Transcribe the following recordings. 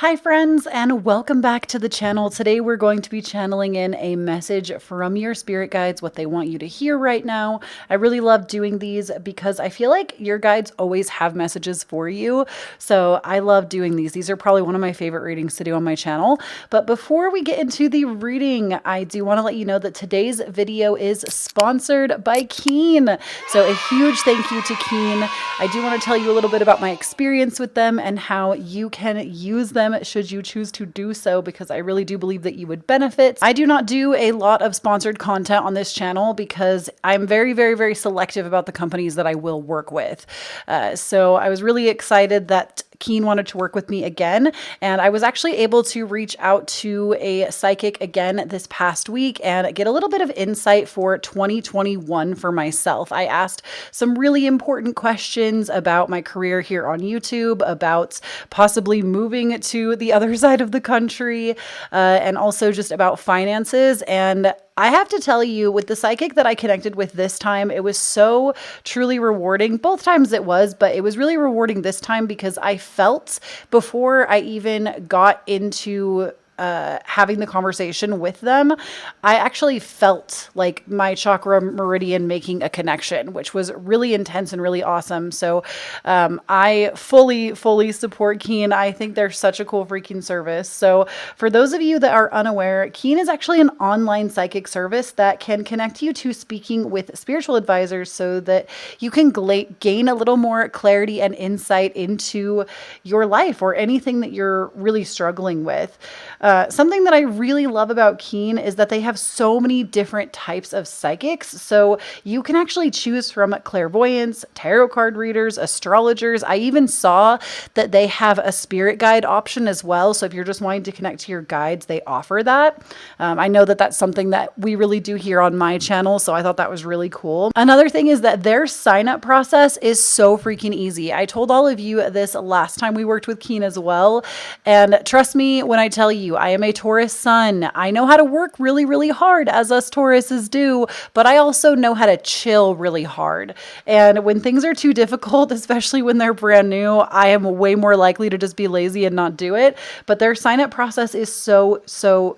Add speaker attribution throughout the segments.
Speaker 1: Hi friends, and welcome back to the channel. Today we're going to be channeling in a message from your spirit guides, what they want you to hear right now. I really love doing these because I feel like your guides always have messages for you. So I love doing these. These are probably one of my favorite readings to do on my channel. But before we get into the reading, I do want to let you know that today's video is sponsored by Keen. So a huge thank you to Keen. I do want to tell you a little bit about my experience with them and how you can use them should you choose to do so, because I really do believe that you would benefit. I do not do a lot of sponsored content on this channel because I'm very, very, very selective about the companies that I will work with. So I was really excited that Keen wanted to work with me again, and I was actually able to reach out to a psychic again this past week and get a little bit of insight for 2021 for myself. I asked some really important questions about my career here on YouTube, about possibly moving to the other side of the country, and also just about finances. And I have to tell you, with the psychic that I connected with this time, it was so truly rewarding. Both times it was, but it was really rewarding this time because I felt, before I even got into having the conversation with them, I actually felt like my chakra meridian making a connection, which was really intense and really awesome. So I fully support Keen. I think they're such a cool freaking service. So for those of you that are unaware, Keen is actually an online psychic service that can connect you to speaking with spiritual advisors so that you can gain a little more clarity and insight into your life or anything that you're really struggling with. Something that I really love about Keen is that they have so many different types of psychics. So you can actually choose from clairvoyants, tarot card readers, astrologers. I even saw that they have a spirit guide option as well. So if you're just wanting to connect to your guides, they offer that. I know that that's something that we really do here on my channel. So I thought that was really cool. Another thing is that their sign up process is so freaking easy. I told all of you this last time we worked with Keen as well. And trust me when I tell you, I am a Taurus sun. I know how to work really, really hard, as us Tauruses do, but I also know how to chill really hard. And when things are too difficult, especially when they're brand new, I am way more likely to just be lazy and not do it. But their sign up process is so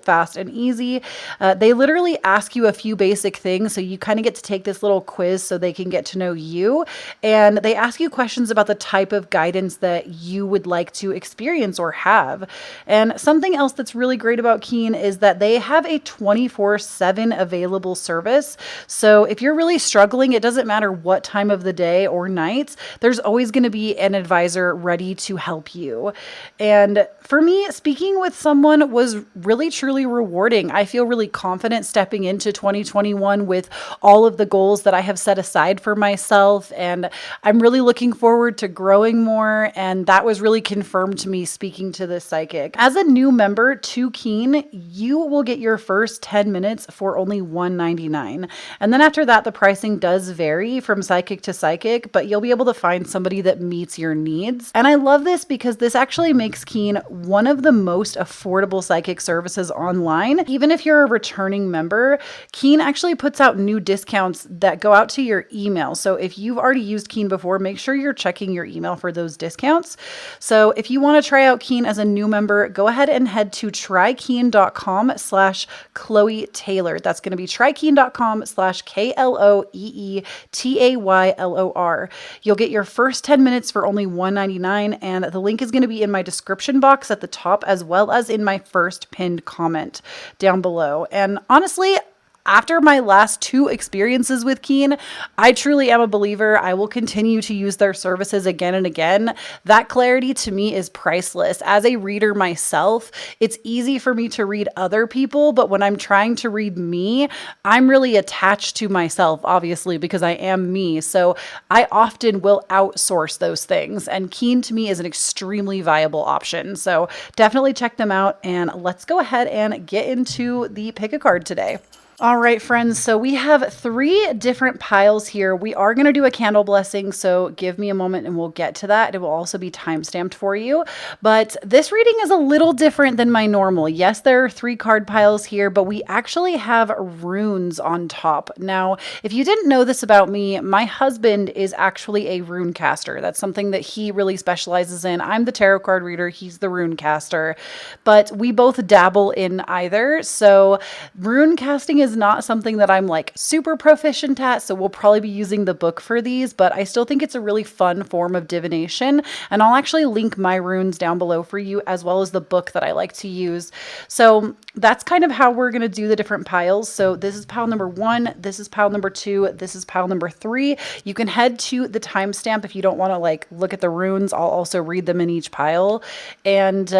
Speaker 1: fast and easy. They literally ask you a few basic things. So you kind of get to take this little quiz so they can get to know you. And they ask you questions about the type of guidance that you would like to experience or have. And something else that's really great about Keen is that they have a 24/7 available service. So if you're really struggling, it doesn't matter what time of the day or night, there's always going to be an advisor ready to help you. And for me, speaking with someone was really truly rewarding. I feel really confident stepping into 2021 with all of the goals that I have set aside for myself. And I'm really looking forward to growing more. And that was really confirmed to me speaking to this psychic. As a new member to Keen, you will get your first 10 minutes for only $1.99. And then after that, the pricing does vary from psychic to psychic, but you'll be able to find somebody that meets your needs. And I love this because this actually makes Keen one of the most affordable psychic services online. Even if you're a returning member, Keen actually puts out new discounts that go out to your email. So if you've already used Keen before, make sure you're checking your email for those discounts. So if you want to try out Keen as a new member, go ahead and head to trykeen.com/Kloee Taylor. That's going to be trykeen.com/KLOEETAYLOR. You'll get your first 10 minutes for only $1.99, and the link is going to be in my description box at the top as well as in my first pinned comment down below. And honestly, after my last 2 experiences with Keen, I truly am a believer. I will continue to use their services again and again. That clarity to me is priceless. As a reader myself, it's easy for me to read other people, but when I'm trying to read me, I'm really attached to myself, obviously, because I am me. So I often will outsource those things, and Keen to me is an extremely viable option. So definitely check them out, and let's go ahead and get into the pick a card today. All right, friends, so we have 3 different piles here. We are going to do a candle blessing, so give me a moment and we'll get to that. It will also be timestamped for you. But this reading is a little different than my normal. Yes, there are 3 card piles here, but we actually have runes on top. Now, if you didn't know this about me, my husband is actually a rune caster. That's something that he really specializes in. I'm the tarot card reader, he's the rune caster, but we both dabble in either. So rune casting is not something that I'm like super proficient at, so we'll probably be using the book for these, but I still think it's a really fun form of divination, and I'll actually link my runes down below for you, as well as the book that I like to use. So that's kind of how we're going to do the different piles. So this is pile number 1, this is pile number 2, this is pile number 3. You can head to the timestamp if you don't want to like look at the runes. I'll also read them in each pile, and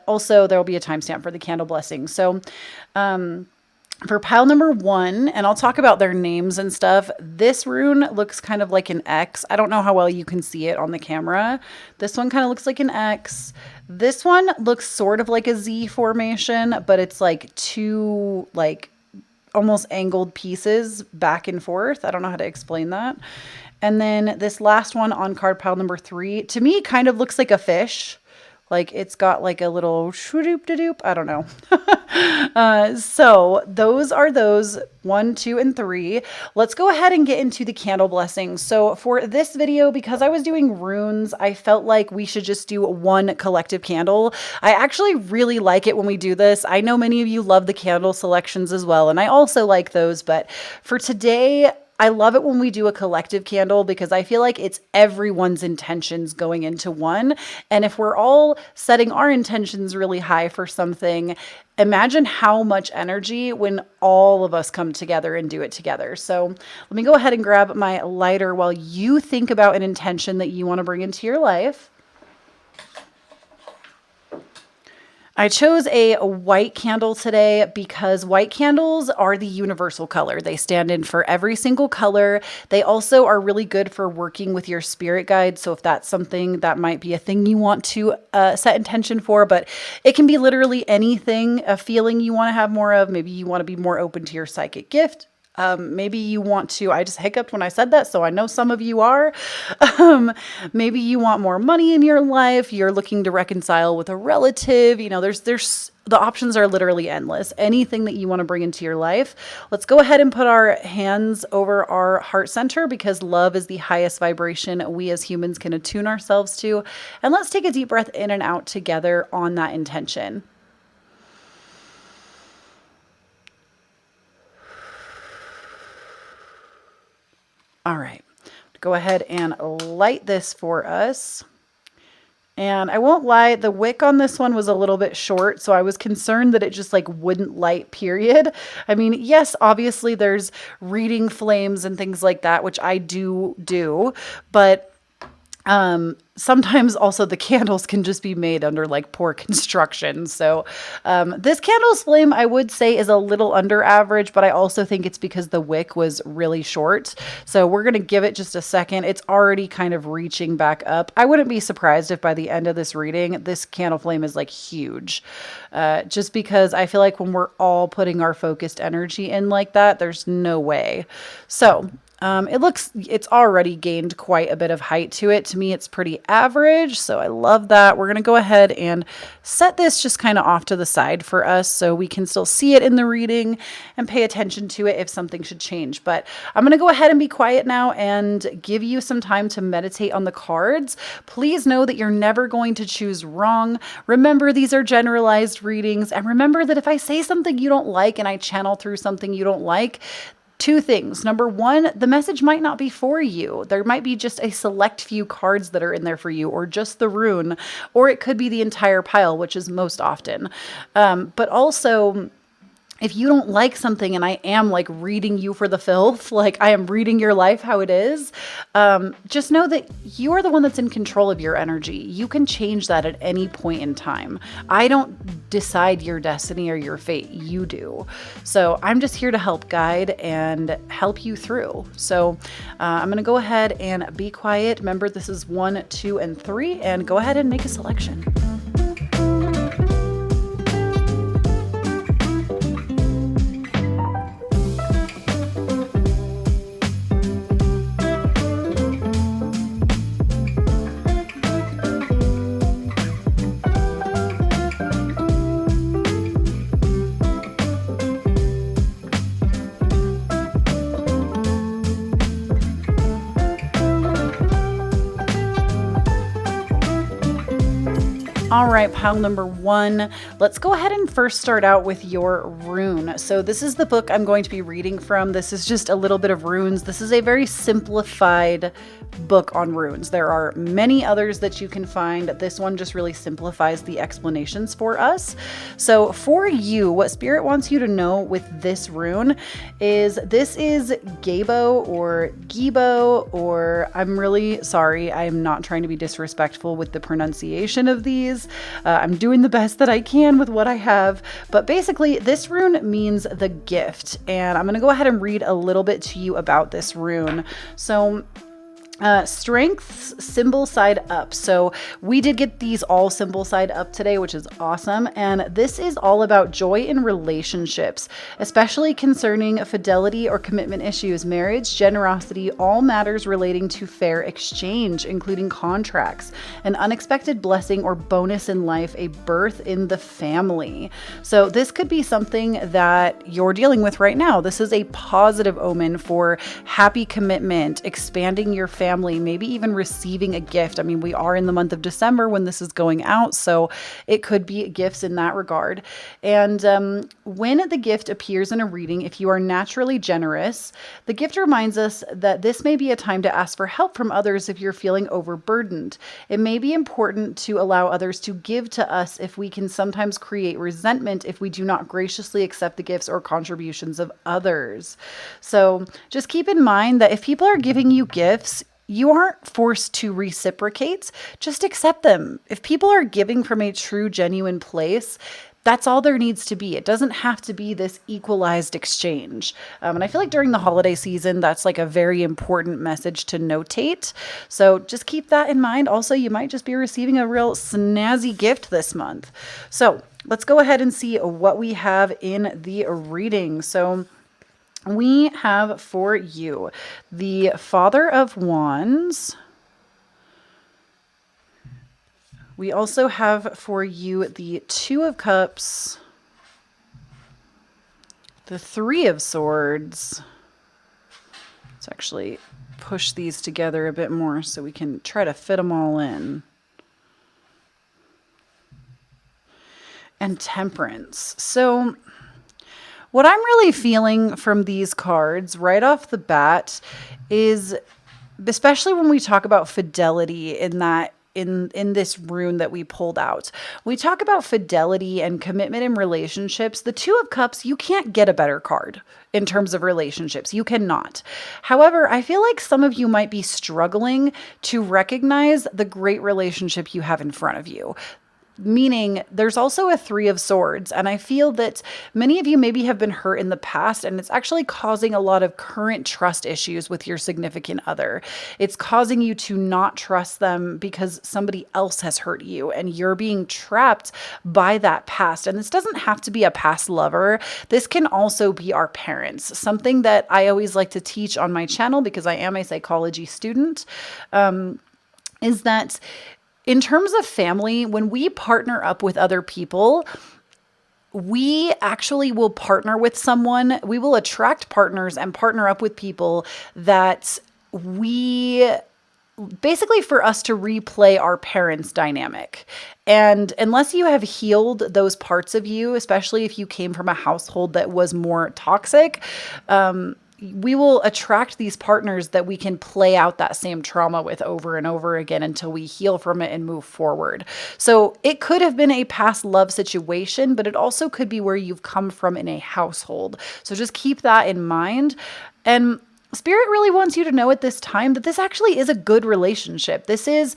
Speaker 1: also there will be a timestamp for the candle blessing. So for pile number 1, and I'll talk about their names and stuff, this rune looks kind of like an X. I don't know how well you can see it on the camera. This one kind of looks like an X. This one looks sort of like a Z formation, but it's like 2 like almost angled pieces back and forth. I don't know how to explain that. And then this last one on card pile number 3, to me kind of looks like a fish. Like it's got like a little shoo-doop-de-doop. I don't know. So those are those 1, 2, and 3. Let's go ahead and get into the candle blessing. So for this video, because I was doing runes, I felt like we should just do 1 collective candle. I actually really like it when we do this. I know many of you love the candle selections as well, and I also like those. But for today, I love it when we do a collective candle because I feel like it's everyone's intentions going into one. And if we're all setting our intentions really high for something, imagine how much energy when all of us come together and do it together. So let me go ahead and grab my lighter while you think about an intention that you want to bring into your life. I chose a white candle today because white candles are the universal color. They stand in for every single color. They also are really good for working with your spirit guide. So if that's something that might be a thing you want to set intention for, but it can be literally anything, a feeling you want to have more of. Maybe you want to be more open to your psychic gift. Maybe you want to, I just hiccuped when I said that, so I know some of you are. Maybe you want more money in your life. You're looking to reconcile with a relative. You know, there's the options are literally endless. Anything that you want to bring into your life. Let's go ahead and put our hands over our heart center because love is the highest vibration we as humans can attune ourselves to. And let's take a deep breath in and out together on that intention. All right, go ahead and light this for us. And I won't lie, the wick on this one was a little bit short, so I was concerned that it just like wouldn't light, period. I mean, yes, obviously there's reading flames and things like that, which I do, but sometimes also the candles can just be made under like poor construction. So this candle's flame, I would say, is a little under average, but I also think it's because the wick was really short. So we're going to give it just a second. It's already kind of reaching back up. I wouldn't be surprised if by the end of this reading, this candle flame is like huge. Just because I feel like when we're all putting our focused energy in like that, there's no way. So it's already gained quite a bit of height to it. To me, it's pretty average. So I love that. We're going to go ahead and set this just kind of off to the side for us so we can still see it in the reading and pay attention to it if something should change. But I'm going to go ahead and be quiet now and give you some time to meditate on the cards. Please know that you're never going to choose wrong. Remember, these are generalized readings. And remember that if I say something you don't like and I channel through something you don't like, 2 things. Number 1, the message might not be for you. There might be just a select few cards that are in there for you, or just the rune, or it could be the entire pile, which is most often. But also, if you don't like something and I am like reading you for the filth, like I am reading your life how it is, just know that you are the one that's in control of your energy. You can change that at any point in time. I don't decide your destiny or your fate. You do. So I'm just here to help guide and help you through. So I'm going to go ahead and be quiet. Remember, this is 1, 2, and 3, and go ahead and make a selection. All right, pile number 1. Let's go ahead and first start out with your rune. So this is the book I'm going to be reading from. This is just a little bit of runes. This is a very simplified book on runes. There are many others that you can find. This one just really simplifies the explanations for us. So for you, what Spirit wants you to know with this rune is this is Gabo or Gibo, or I'm really sorry. I'm not trying to be disrespectful with the pronunciation of these. I'm doing the best that I can with what I have, but basically this rune means the gift. And I'm going to go ahead and read a little bit to you about this rune. So strengths symbol side up. So we did get these all symbol side up today, which is awesome. And this is all about joy in relationships, especially concerning fidelity or commitment issues, marriage, generosity, all matters relating to fair exchange, including contracts, an unexpected blessing or bonus in life, a birth in the family. So this could be something that you're dealing with right now. This is a positive omen for happy commitment, expanding your family, maybe even receiving a gift. I mean, we are in the month of December when this is going out, so it could be gifts in that regard. And when the gift appears in a reading, if you are naturally generous, the gift reminds us that this may be a time to ask for help from others if you're feeling overburdened. It may be important to allow others to give to us if we can sometimes create resentment if we do not graciously accept the gifts or contributions of others. So just keep in mind that if people are giving you gifts, you aren't forced to reciprocate. Just accept them. If people are giving from a true, genuine place, that's all there needs to be. It doesn't have to be this equalized exchange. And I feel like during the holiday season, that's like a very important message to notate. So just keep that in mind. Also, you might just be receiving a real snazzy gift this month. So let's go ahead and see what we have in the reading. So we have for you the Father of Wands. We also have for you the Two of Cups, the Three of Swords. Let's actually push these together a bit more so we can try to fit them all in. And Temperance. So what I'm really feeling from these cards right off the bat is, especially when we talk about fidelity in that in this rune that we pulled out, we talk about fidelity and commitment in relationships. The Two of Cups, you can't get a better card in terms of relationships. You cannot. However, I feel like some of you might be struggling to recognize the great relationship you have in front of you. Meaning there's also a Three of Swords. And I feel that many of you maybe have been hurt in the past, and it's actually causing a lot of current trust issues with your significant other. It's causing you to not trust them because somebody else has hurt you and you're being trapped by that past. And this doesn't have to be a past lover. This can also be our parents. Something that I always like to teach on my channel, because I am a psychology student, is that in terms of family, when we partner up with other people, we actually will partner with someone. We will attract partners and partner up with people that we basically, for us to replay our parents' dynamic. And unless you have healed those parts of you, especially if you came from a household that was more toxic, we will attract these partners that we can play out that same trauma with over and over again until we heal from it and move forward. So it could have been a past love situation, but it also could be where you've come from in a household. So just keep that in mind. And Spirit really wants you to know at this time that this actually is a good relationship. This is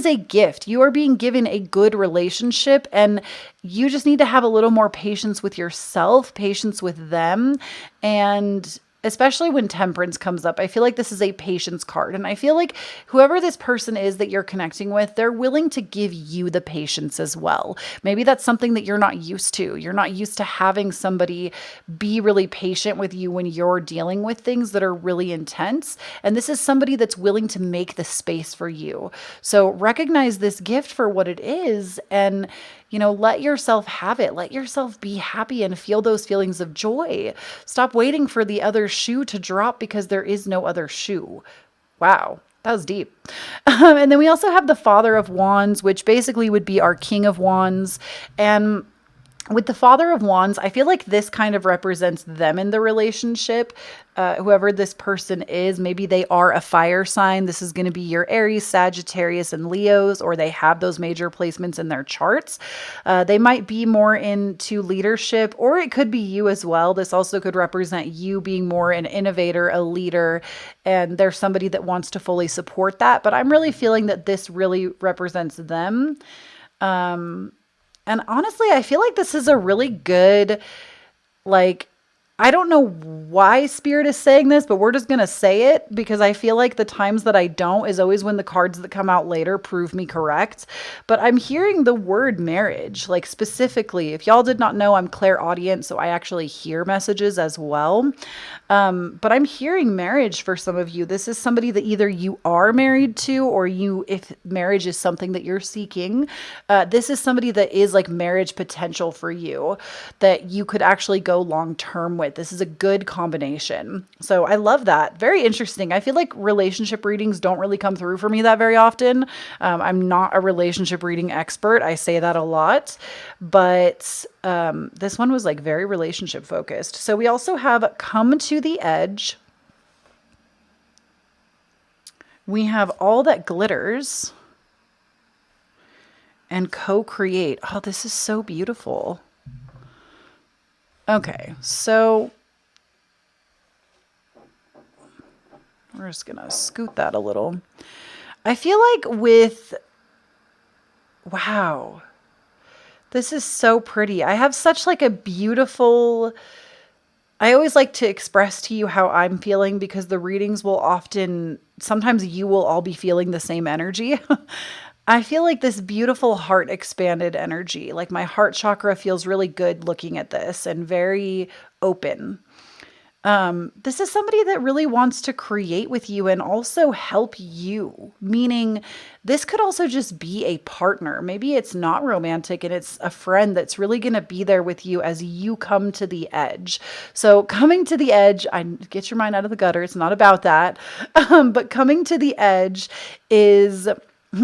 Speaker 1: a gift. You are being given a good relationship, and you just need to have a little more patience with yourself, patience with them, and especially when Temperance comes up, I feel like this is a patience card. And I feel like whoever this person is that you're connecting with, they're willing to give you the patience as well. Maybe that's something that you're not used to. You're not used to having somebody be really patient with you when you're dealing with things that are really intense. And this is somebody that's willing to make the space for you. So recognize this gift for what it is, and let yourself have it. Let yourself be happy and feel those feelings of joy. Stop waiting for the other shoe to drop because there is no other shoe. Wow. That was deep. And then we also have the Father of Wands, which basically would be our King of Wands. And with the Father of Wands, I feel like this kind of represents them in the relationship. Whoever this person is, maybe they are a fire sign. This is going to be your Aries, Sagittarius, and Leos, or they have those major placements in their charts. They might be more into leadership, or it could be you as well. This also could represent you being more an innovator, a leader, and there's somebody that wants to fully support that. But I'm really feeling that this really represents them. And honestly, I feel like this is a really good, like, I don't know why Spirit is saying this, but we're just going to say it because I feel like the times that I don't is always when the cards that come out later prove me correct. But I'm hearing the word marriage, like specifically. If y'all did not know, I'm clairaudient, so I actually hear messages as well. But I'm hearing marriage for some of you. This is somebody that either you are married to, or you, if marriage is something that you're seeking, this is somebody that is like marriage potential for you that you could actually go long term with. This is a good combination. So I love that. Very interesting. I feel like relationship readings don't really come through for me that very often. I'm not a relationship reading expert. I say that a lot, but this one was like very relationship focused. So we also have Come to the Edge. We have All That Glitters and Co-Create. Oh, this is so beautiful. Okay, so we're just going to scoot that a little. I feel like wow, this is so pretty. I have such like a beautiful, I always like to express to you how I'm feeling because the readings will often, sometimes you will all be feeling the same energy. I feel like this beautiful heart expanded energy. Like my heart chakra feels really good looking at this and very open. This is somebody that really wants to create with you and also help you, meaning this could also just be a partner. Maybe it's not romantic and it's a friend that's really going to be there with you as you come to the edge. So coming to the edge, get your mind out of the gutter. It's not about that. But coming to the edge is...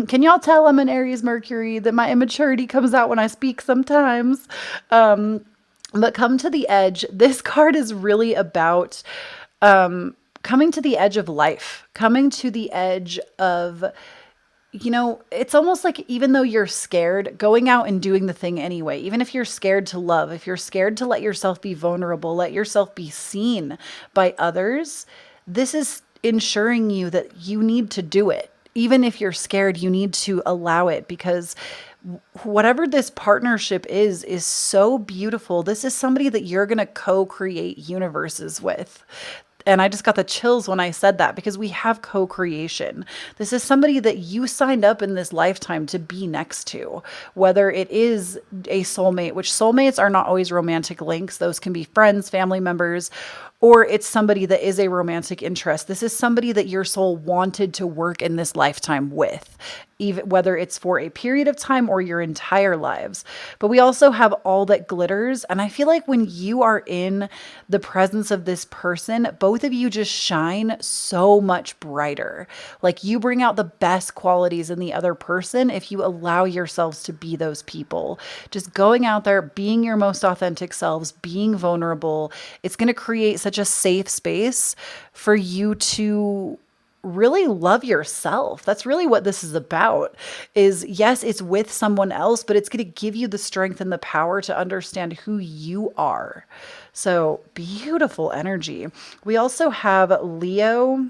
Speaker 1: Can y'all tell I'm an Aries Mercury, that my immaturity comes out when I speak sometimes? But come to the edge. This card is really about coming to the edge of life, coming to the edge of, it's almost like even though you're scared, going out and doing the thing anyway, even if you're scared to love, if you're scared to let yourself be vulnerable, let yourself be seen by others, this is ensuring you that you need to do it. Even if you're scared, you need to allow it because whatever this partnership is so beautiful. This is somebody that you're going to co-create universes with. And I just got the chills when I said that because we have co-creation. This is somebody that you signed up in this lifetime to be next to, whether it is a soulmate, which soulmates are not always romantic links. Those can be friends, family members, or it's somebody that is a romantic interest. This is somebody that your soul wanted to work in this lifetime with, even whether it's for a period of time or your entire lives. But we also have All That Glitters. And I feel like when you are in the presence of this person, both of you just shine so much brighter. Like you bring out the best qualities in the other person if you allow yourselves to be those people. Just going out there, being your most authentic selves, being vulnerable. It's going to create such a safe space for you to really love yourself. That's really what this is about. Is yes, it's with someone else, but it's going to give you the strength and the power to understand who you are. So beautiful energy. We also have Leo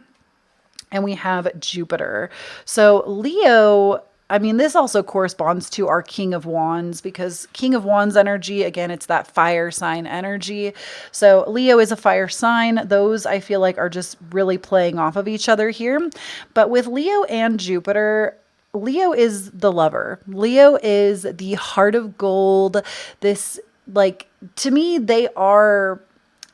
Speaker 1: and we have Jupiter. So Leo, this also corresponds to our King of Wands because King of Wands energy, again, it's that fire sign energy. So Leo is a fire sign. Those I feel like are just really playing off of each other here. But with Leo and Jupiter, Leo is the lover. Leo is the heart of gold. This, to me, they are...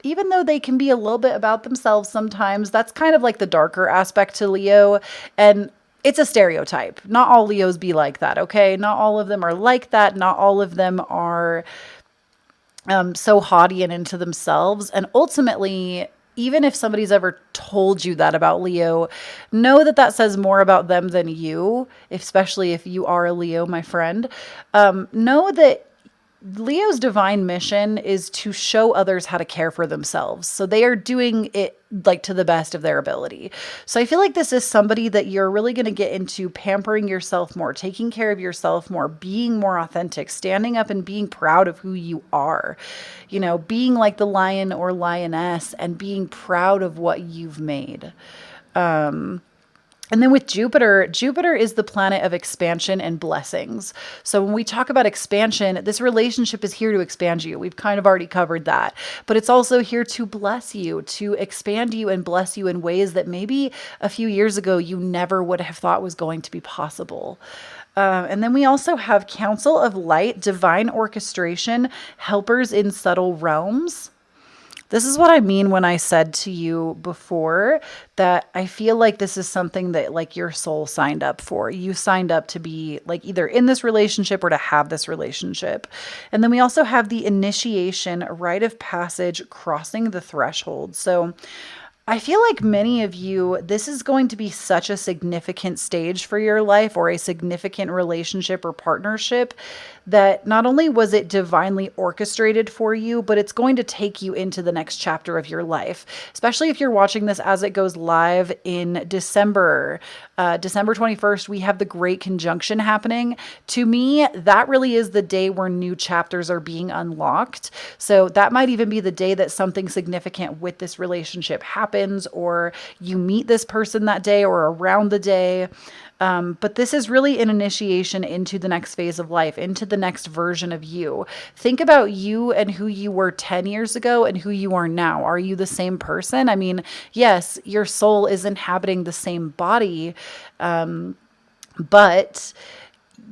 Speaker 1: Even though they can be a little bit about themselves sometimes, that's kind of like the darker aspect to Leo. And it's a stereotype. Not all Leos be like that, okay? Not all of them are like that. Not all of them are so haughty and into themselves. And ultimately, even if somebody's ever told you that about Leo, know that that says more about them than you, especially if you are a Leo, my friend. Know that Leo's divine mission is to show others how to care for themselves. So they are doing it like to the best of their ability. So I feel like this is somebody that you're really going to get into pampering yourself more, taking care of yourself more, being more authentic, standing up and being proud of who you are, you know, being like the lion or lioness and being proud of what you've made. And then with Jupiter, Jupiter is the planet of expansion and blessings. So when we talk about expansion, this relationship is here to expand you. We've kind of already covered that, but it's also here to bless you, to expand you and bless you in ways that maybe a few years ago you never would have thought was going to be possible. And then we also have Council of Light, divine orchestration, helpers in subtle realms. This is what I mean when I said to you before that I feel like this is something that like your soul signed up for. You signed up to be like either in this relationship or to have this relationship. And then we also have the initiation, rite of passage, crossing the threshold. So I feel like many of you, this is going to be such a significant stage for your life or a significant relationship or partnership that not only was it divinely orchestrated for you, but it's going to take you into the next chapter of your life, especially if you're watching this as it goes live in December. December 21st, we have the Great Conjunction happening. To me, that really is the day where new chapters are being unlocked. So that might even be the day that something significant with this relationship happens, or you meet this person that day or around the day. But this is really an initiation into the next phase of life, into the next version of you. Think about you and who you were 10 years ago and who you are now. Are you the same person? I mean, yes, your soul is inhabiting the same body, but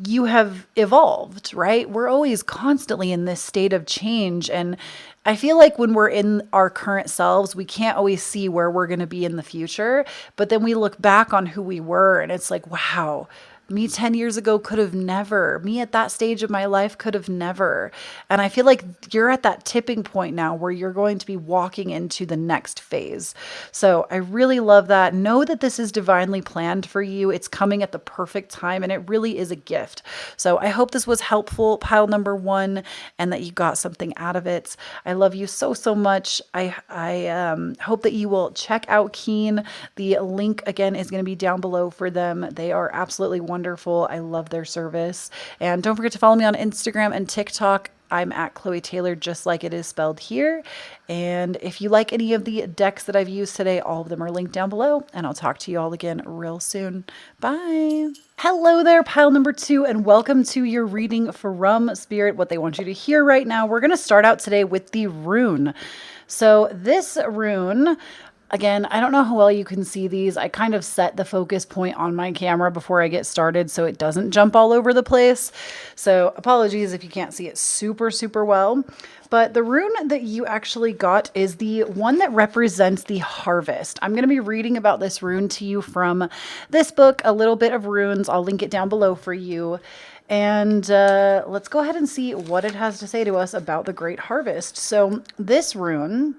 Speaker 1: you have evolved, right? We're always constantly in this state of change. And I feel like when we're in our current selves, we can't always see where we're going to be in the future. But then we look back on who we were and it's like, wow, me 10 years ago could have never. Me at that stage of my life could have never. And I feel like you're at that tipping point now where you're going to be walking into the next phase. So I really love that. Know that this is divinely planned for you. It's coming at the perfect time and it really is a gift. So I hope this was helpful, pile number 1, and that you got something out of it. I love you so, so much. I hope that you will check out Keen. The link again is going to be down below for them. They are absolutely wonderful. I love their service. And don't forget to follow me on Instagram and TikTok. I'm at Kloee Taylor, just like it is spelled here. And if you like any of the decks that I've used today, all of them are linked down below. And I'll talk to you all again real soon. Bye. Hello there, pile number 2, and welcome to your reading from Spirit, what they want you to hear right now. We're going to start out today with the rune. So this rune, again, I don't know how well you can see these. I kind of set the focus point on my camera before I get started so it doesn't jump all over the place. So apologies if you can't see it super, super well. But the rune that you actually got is the one that represents the harvest. I'm going to be reading about this rune to you from this book, A Little Bit of Runes. I'll link it down below for you. And let's go ahead and see what it has to say to us about the Great Harvest. So this rune,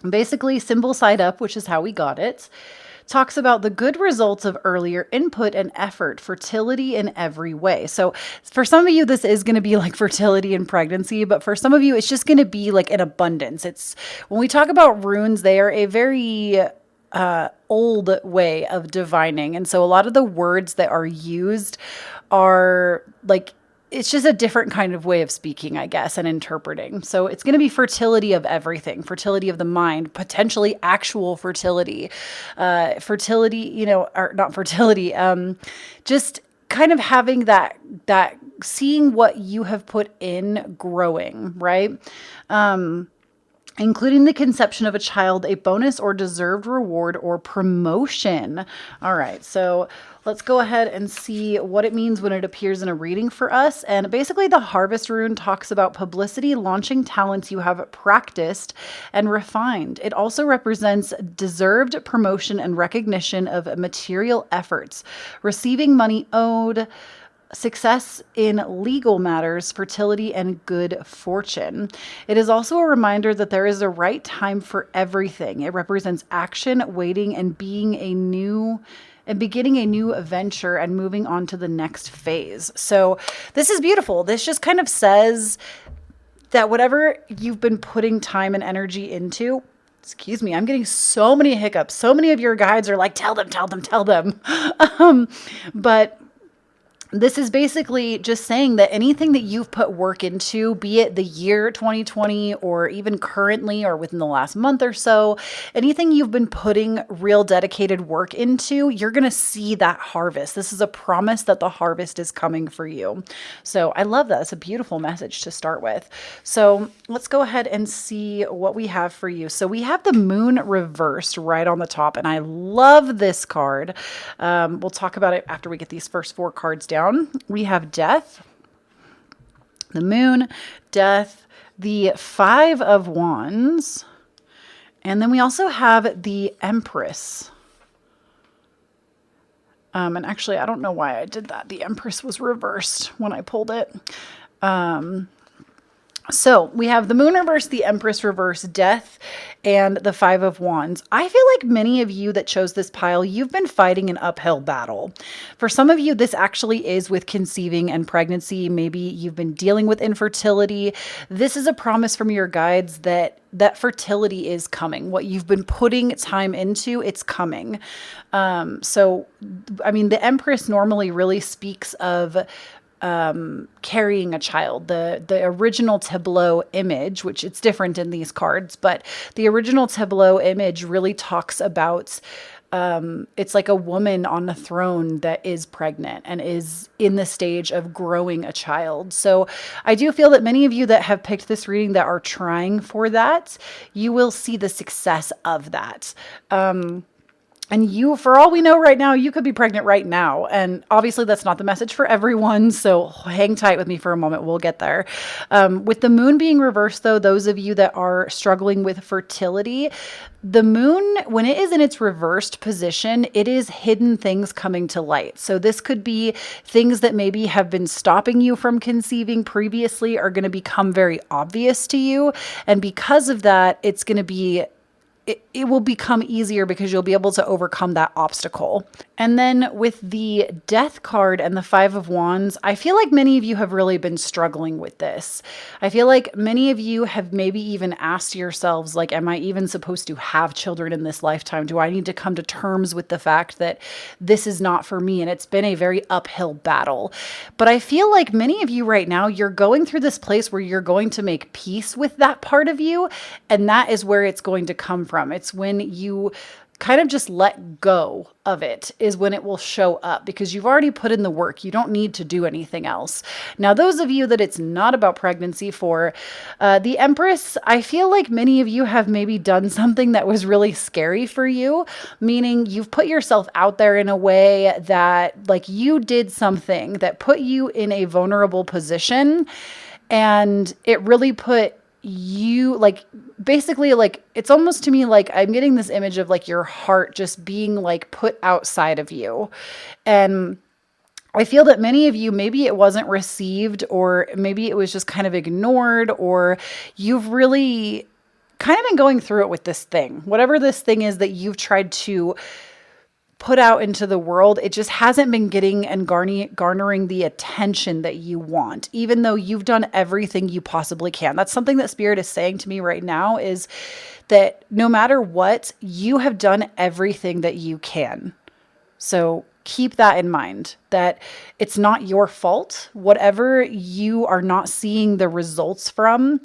Speaker 1: basically symbol side up, which is how we got it, talks about the good results of earlier input and effort, fertility in every way. So for some of you, this is going to be like fertility and pregnancy, but for some of you, it's just going to be like an abundance. It's when we talk about runes, they are a very old way of divining. And so a lot of the words that are used are like, it's just a different kind of way of speaking, I guess, and interpreting. So it's going to be fertility of everything, fertility of the mind, potentially actual fertility, fertility, you know, or not fertility, just kind of having that seeing what you have put in growing, right? Including the conception of a child, a bonus or deserved reward or promotion. All right, so let's go ahead and see what it means when it appears in a reading for us. And basically the harvest rune talks about publicity, launching talents you have practiced and refined. It also represents deserved promotion and recognition of material efforts, receiving money owed, success in legal matters, fertility, and good fortune. It is also a reminder that there is a right time for everything. It represents action, waiting, and beginning a new venture and moving on to the next phase. So this is beautiful. This just kind of says that whatever you've been putting time and energy into, excuse me, I'm getting so many hiccups. So many of your guides are like, tell them, tell them, tell them. But this is basically just saying that anything that you've put work into, be it the year 2020 or even currently or within the last month or so, anything you've been putting real dedicated work into, you're going to see that harvest. This is a promise that the harvest is coming for you. So I love that. It's a beautiful message to start with. So let's go ahead and see what we have for you. So we have the moon reversed right on the top, and I love this card. We'll talk about it after we get these first 4 cards down. We have death, the moon, death, the 5 of Wands, and then we also have the Empress. And actually, I don't know why I did that. The Empress was reversed when I pulled it. So we have the moon reverse, the Empress reverse, death, and the 5 of Wands. I feel like many of you that chose this pile, you've been fighting an uphill battle. For some of you, this actually is with conceiving and pregnancy. Maybe you've been dealing with infertility. This is a promise from your guides that fertility is coming. What you've been putting time into, it's coming. So, I mean, the Empress normally really speaks of carrying a child. The original tableau image, which it's different in these cards, but the original tableau image really talks about it's like a woman on a throne that is pregnant and is in the stage of growing a child. So I do feel that many of you that have picked this reading that are trying for that, you will see the success of that. And you, for all we know right now, you could be pregnant right now. And obviously that's not the message for everyone. So hang tight with me for a moment. We'll get there. With the moon being reversed, though, those of you that are struggling with fertility, the moon, when it is in its reversed position, it is hidden things coming to light. So this could be things that maybe have been stopping you from conceiving previously are going to become very obvious to you. And because of that, it's going to be it will become easier because you'll be able to overcome that obstacle. And then with the death card and the 5 of Wands, I feel like many of you have really been struggling with this. I feel like many of you have maybe even asked yourselves, like, am I even supposed to have children in this lifetime? Do I need to come to terms with the fact that this is not for me? And it's been a very uphill battle. But I feel like many of you right now, you're going through this place where you're going to make peace with that part of you. And that is where it's going to come from. It's when you kind of just let go of it is when it will show up because you've already put in the work. You don't need to do anything else. Now, those of you that it's not about pregnancy for, the Empress, I feel like many of you have maybe done something that was really scary for you, meaning you've put yourself out there in a way that like you did something that put you in a vulnerable position, and it really put you like basically like it's almost to me like I'm getting this image of like your heart just being like put outside of you. And I feel that many of you, maybe it wasn't received, or maybe it was just kind of ignored, or you've really kind of been going through it with this thing, whatever this thing is that you've tried to put out into the world. It just hasn't been getting and garnering the attention that you want, even though you've done everything you possibly can. That's something that Spirit is saying to me right now, is that no matter what, you have done everything that you can. So keep that in mind, that it's not your fault. Whatever you are not seeing the results from,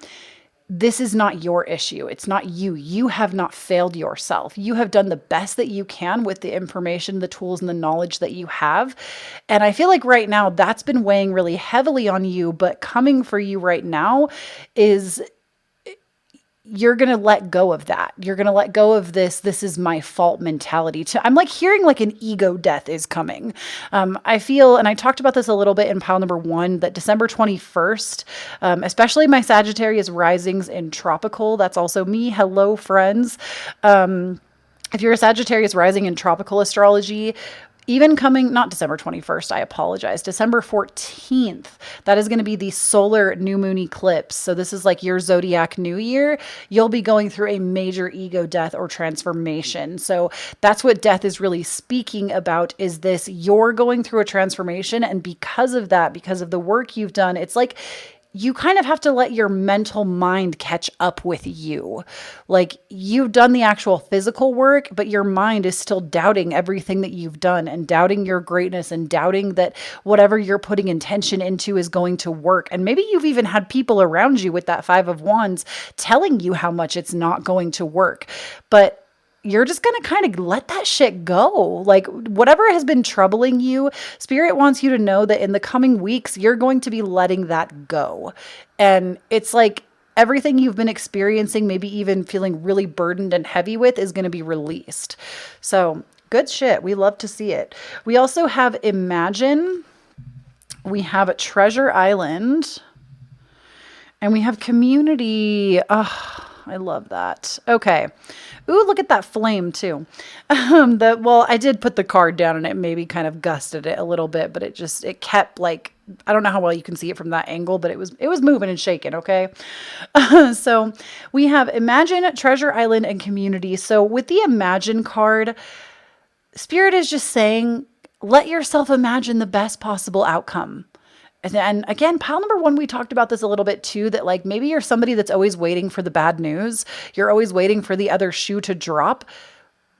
Speaker 1: this is not your issue. It's not you. You have not failed yourself. You have done the best that you can with the information, the tools, and the knowledge that you have. And I feel like right now that's been weighing really heavily on you, but coming for you right now is you're going to let go of that. You're going to let go of this is my fault mentality. I'm like hearing like an ego death is coming. I feel, and I talked about this a little bit in pile number 1, that December 21st, especially my Sagittarius risings in tropical, that's also me. Hello, friends. If you're a Sagittarius rising in tropical astrology, even coming, not December 21st, I apologize, December 14th, that is going to be the solar new moon eclipse. So this is like your zodiac new year. You'll be going through a major ego death or transformation. So that's what death is really speaking about, is this, you're going through a transformation. And because of that, because of the work you've done, it's like you kind of have to let your mental mind catch up with you. Like, you've done the actual physical work, but your mind is still doubting everything that you've done and doubting your greatness and doubting that whatever you're putting intention into is going to work. And maybe you've even had people around you with that Five of Wands telling you how much it's not going to work. But you're just going to kind of let that shit go. Like, whatever has been troubling you, Spirit wants you to know that in the coming weeks, you're going to be letting that go. And it's like everything you've been experiencing, maybe even feeling really burdened and heavy with, is going to be released. So good shit. We love to see it. We also have Imagine. We have Treasure Island. And we have Community. Oh, I love that. Okay. Ooh, look at that flame too. Well, I did put the card down and it maybe kind of gusted it a little bit, but it kept like, I don't know how well you can see it from that angle, but it was moving and shaking. Okay. So we have Imagine, Treasure Island, and Community. So with the Imagine card, Spirit is just saying, let yourself imagine the best possible outcome. And again, pile number one, we talked about this a little bit too, that like maybe you're somebody that's always waiting for the bad news. You're always waiting for the other shoe to drop.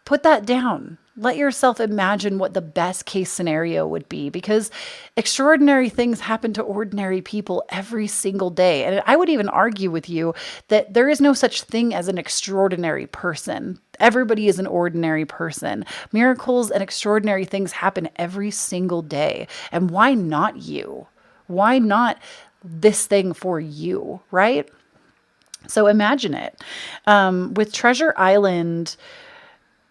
Speaker 1: Put that down. Let yourself imagine what the best case scenario would be, because extraordinary things happen to ordinary people every single day. And I would even argue with you that there is no such thing as an extraordinary person. Everybody is an ordinary person. Miracles and extraordinary things happen every single day. And why not you? Why not this thing for you, right? So imagine it. With Treasure Island,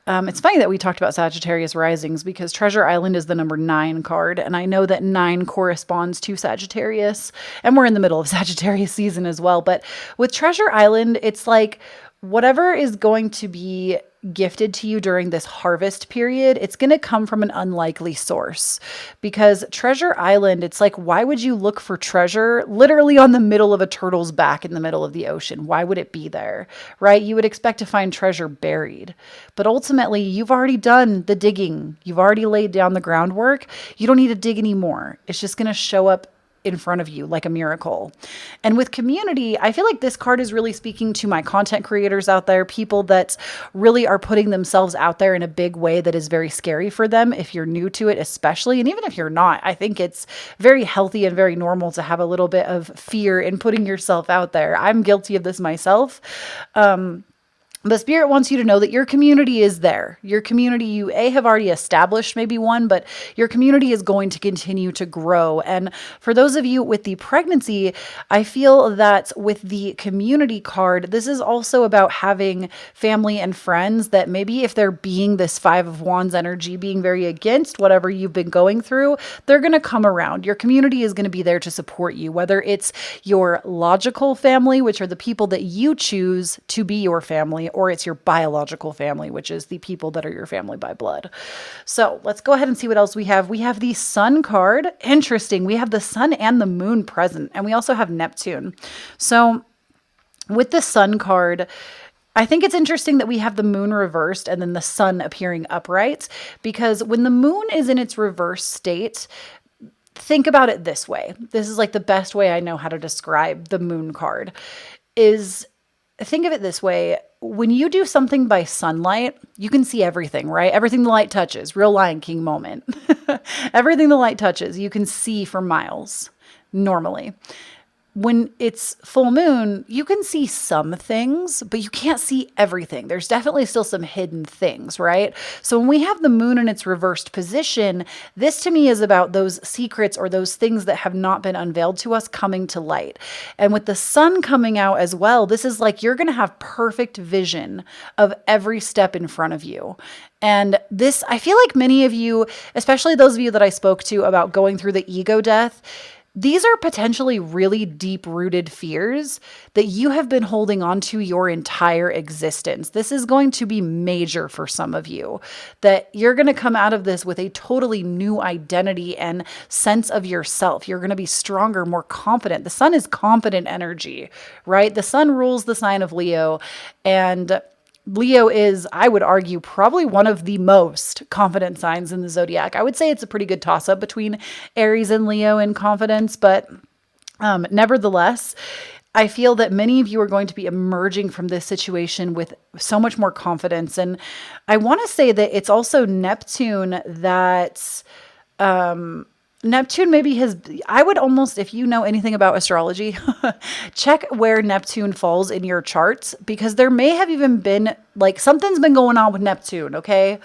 Speaker 1: it's funny that we talked about Sagittarius risings, because Treasure Island is the number 9 card. And I know that 9 corresponds to Sagittarius, and we're in the middle of Sagittarius season as well. But with Treasure Island, it's like whatever is going to be gifted to you during this harvest period, it's going to come from an unlikely source. Because Treasure Island, it's like, why would you look for treasure literally on the middle of a turtle's back in the middle of the ocean? Why would it be there, right? You would expect to find treasure buried. But ultimately, you've already done the digging. You've already laid down the groundwork. You don't need to dig anymore. It's just going to show up in front of you like a miracle. And with Community, I feel like this card is really speaking to my content creators out there, people that really are putting themselves out there in a big way that is very scary for them if you're new to it, especially. And even if you're not, I think it's very healthy and very normal to have a little bit of fear in putting yourself out there. I'm guilty of this myself. But Spirit wants you to know that your community is there. Your community, you have already established maybe one, but your community is going to continue to grow. And for those of you with the pregnancy, I feel that with the Community card, this is also about having family and friends that maybe if they're being this Five of Wands energy, being very against whatever you've been going through, they're going to come around. Your community is going to be there to support you, whether it's your logical family, which are the people that you choose to be your family, or it's your biological family, which is the people that are your family by blood. So let's go ahead and see what else we have. We have the Sun card. Interesting. We have the Sun and the Moon present, and we also have Neptune. So with the Sun card, I think it's interesting that we have the Moon reversed and then the Sun appearing upright, because when the Moon is in its reverse state, think about it this way. This is like the best way I know how to describe the Moon card is, think of it this way. When you do something by sunlight, you can see everything, right? Everything the light touches, real Lion King moment. Everything the light touches, you can see for miles normally. When it's full moon, you can see some things, but you can't see everything. There's definitely still some hidden things, right? So when we have the moon in its reversed position, this to me is about those secrets or those things that have not been unveiled to us coming to light. And with the sun coming out as well, this is like you're going to have perfect vision of every step in front of you. And this, I feel like many of you, especially those of you that I spoke to about going through the ego death, These are potentially really deep rooted fears that you have been holding on to your entire existence. This is going to be major for some of you, that you're going to come out of this with a totally new identity and sense of yourself. You're going to be stronger, more confident. The sun is confident energy, right? The sun rules the sign of Leo, and Leo is, I would argue, probably one of the most confident signs in the zodiac. I would say it's a pretty good toss up between Aries and Leo in confidence, but nevertheless, I feel that many of you are going to be emerging from this situation with so much more confidence. And I want to say that it's also Neptune that's Neptune maybe has, I would almost, if you know anything about astrology, check where Neptune falls in your charts, because there may have even been like something's been going on with Neptune. Okay.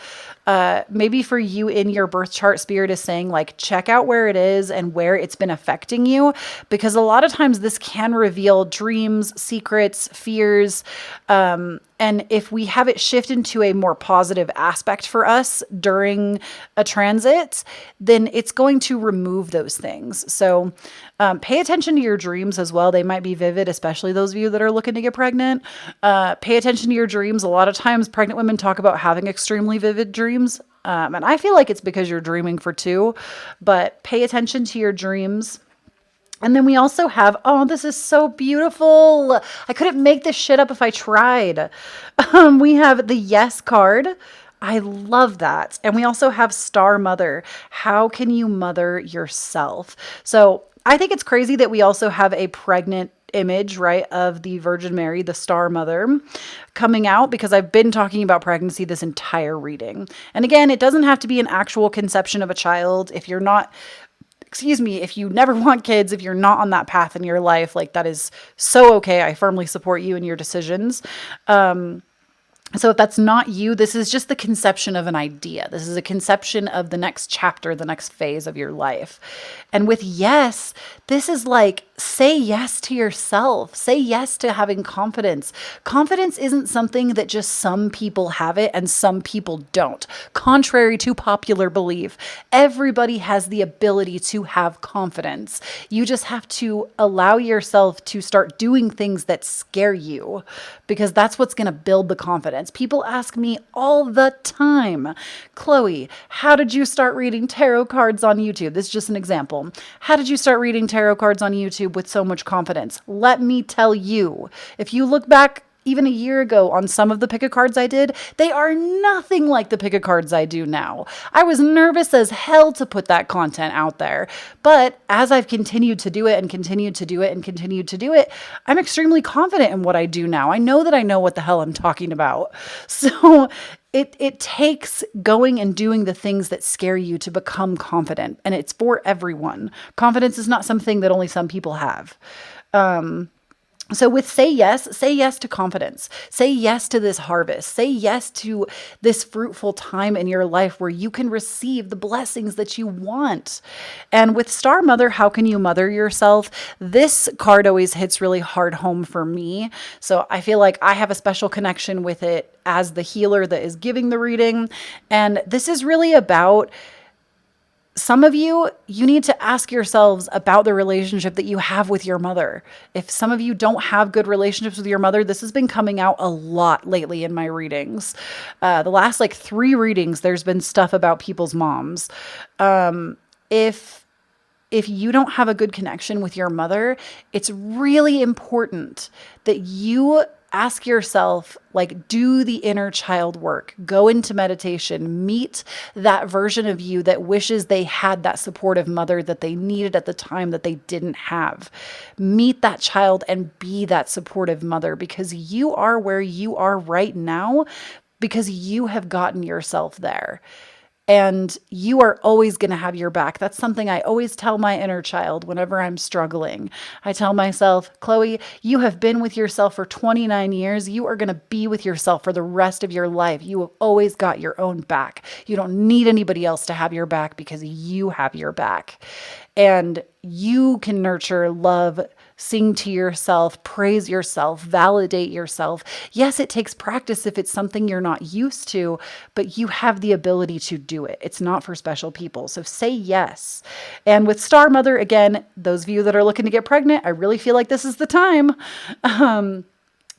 Speaker 1: Maybe for you in your birth chart, spirit is saying like, check out where it is and where it's been affecting you, because a lot of times this can reveal dreams, secrets, fears. And if we have it shift into a more positive aspect for us during a transit, then it's going to remove those things. So pay attention to your dreams as well. They might be vivid, especially those of you that are looking to get pregnant. Pay attention to your dreams. A lot of times pregnant women talk about having extremely vivid dreams. And I feel like it's because you're dreaming for two, but pay attention to your dreams. And then we also have, oh, this is so beautiful. I couldn't make this shit up if I tried. We have the Yes card. I love that. And we also have Star Mother. How can you mother yourself? So I think it's crazy that we also have a pregnant image, right, of the Virgin Mary, the Star Mother, coming out, because I've been talking about pregnancy this entire reading. And again, it doesn't have to be an actual conception of a child. If you're not, if you never want kids, if you're not on that path in your life, like that is so okay. I firmly support you in your decisions. So if that's not you, this is just the conception of an idea. This is a conception of the next chapter, the next phase of your life. And with yes, this is like, say yes to yourself. Say yes to having confidence. Confidence isn't something that just some people have it and some people don't. Contrary to popular belief, everybody has the ability to have confidence. You just have to allow yourself to start doing things that scare you, because that's what's going to build the confidence. People ask me all the time, Kloee, how did you start reading tarot cards on YouTube? This is just an example. How did you start reading tarot cards on YouTube with so much confidence? Let me tell you, if you look back even a year ago on some of the pick a cards I did, they are nothing like the pick a cards I do now. I was nervous as hell to put that content out there. But as I've continued to do it and continued to do it and continued to do it, I'm extremely confident in what I do now. I know that I know what the hell I'm talking about. So it takes going and doing the things that scare you to become confident. And it's for everyone. Confidence is not something that only some people have. So with say yes to confidence. Say yes to this harvest. Say yes to this fruitful time in your life where you can receive the blessings that you want. And with Star Mother, how can you mother yourself? This card always hits really hard home for me. So I feel like I have a special connection with it as the healer that is giving the reading. And this is really about, some of you need to ask yourselves about the relationship that you have with your mother. If some of you don't have good relationships with your mother, this has been coming out a lot lately in my readings. The last 3 readings, there's been stuff about people's moms. If you don't have a good connection with your mother, it's really important that you ask yourself, do the inner child work, go into meditation, meet that version of you that wishes they had that supportive mother that they needed at the time that they didn't have. Meet that child and be that supportive mother, because you are where you are right now because you have gotten yourself there. And you are always going to have your back. That's something I always tell my inner child whenever I'm struggling. I tell myself, Kloee, you have been with yourself for 29 years. You are going to be with yourself for the rest of your life. You have always got your own back. You don't need anybody else to have your back because you have your back. And you can nurture, love, sing to yourself, praise yourself, validate yourself. Yes, it takes practice if it's something you're not used to, but you have the ability to do it. It's not for special people. So say yes. And with Star Mother, again, those of you that are looking to get pregnant, I really feel like this is the time.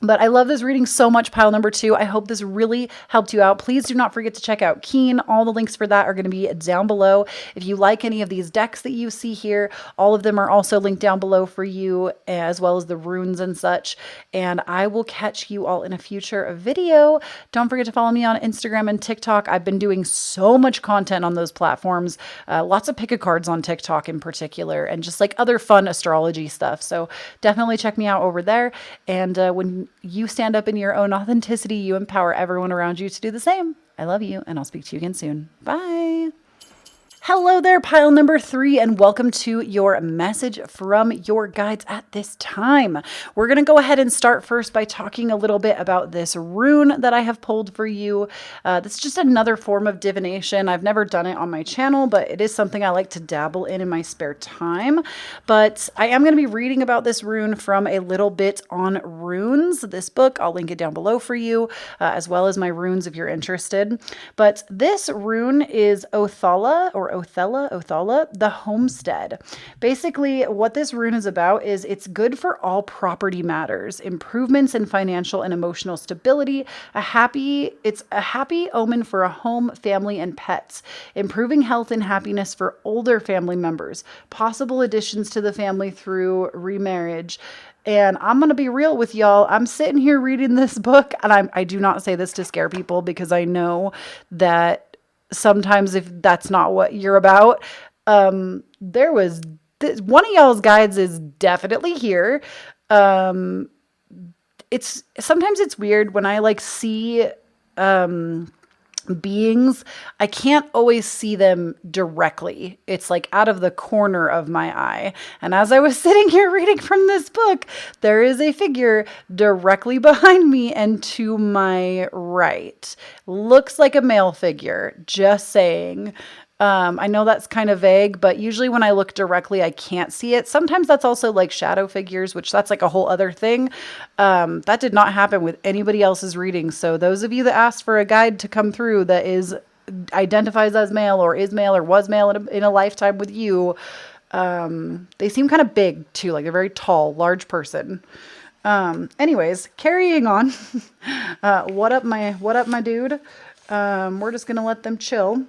Speaker 1: But I love this reading so much, pile number 2. I hope this really helped you out. Please do not forget to check out Keen. All the links for that are going to be down below. If you like any of these decks that you see here, all of them are also linked down below for you, as well as the runes and such. And I will catch you all in a future video. Don't forget to follow me on Instagram and TikTok. I've been doing so much content on those platforms. Lots of pick-a-cards on TikTok in particular, and just like other fun astrology stuff. So definitely check me out over there. And when you stand up in your own authenticity, you empower everyone around you to do the same. I love you, and I'll speak to you again soon. Bye. Hello there, pile number 3, and welcome to your message from your guides at this time. We're going to go ahead and start first by talking a little bit about this rune that I have pulled for you. This is just another form of divination. I've never done it on my channel, but it is something I like to dabble in my spare time. But I am going to be reading about this rune from A Little Bit on Runes, this book. I'll link it down below for you, as well as my runes if you're interested. But this rune is Othala, or Othala, the homestead. Basically, what this rune is about is it's good for all property matters, improvements in financial and emotional stability. It's a happy omen for a home, family, and pets. Improving health and happiness for older family members. Possible additions to the family through remarriage. And I'm going to be real with y'all. I'm sitting here reading this book, and I do not say this to scare people, because I know that sometimes if that's not what you're about, one of y'all's guides is definitely here. Sometimes it's weird when I see beings, I can't always see them directly. It's like out of the corner of my eye. And as I was sitting here reading from this book, there is a figure directly behind me and to my right. Looks like a male figure, just saying. I know that's kind of vague, but usually when I look directly, I can't see it. Sometimes that's also like shadow figures, which that's like a whole other thing. That did not happen with anybody else's reading. So those of you that asked for a guide to come through that identifies as male or was male in a lifetime with you, they seem kind of big too. Like they're very tall, large person. Anyways, carrying on. What up, my dude? We're just going to let them chill.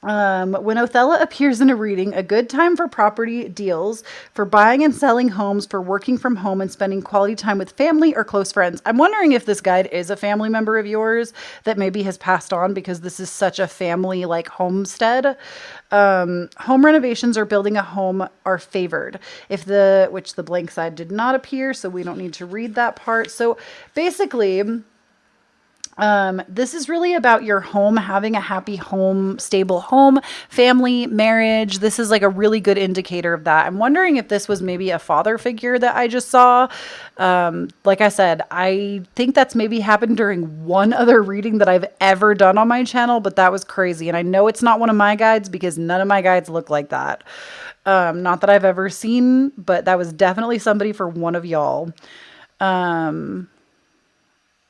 Speaker 1: When Othala appears in a reading, a good time for property deals, for buying and selling homes, for working from home and spending quality time with family or close friends. I'm wondering if this guide is a family member of yours that maybe has passed on, because this is such a family like homestead. Home renovations or building a home are favored. Which the blank side did not appear, so we don't need to read that part. So basically, this is really about your home, having a happy home, stable home, family, marriage. This is like a really good indicator of that. I'm wondering if this was maybe a father figure that I just saw. Like I said, I think that's maybe happened during one other reading that I've ever done on my channel, but that was crazy. And I know it's not one of my guides, because none of my guides look like that. Not that I've ever seen, but that was definitely somebody for one of y'all.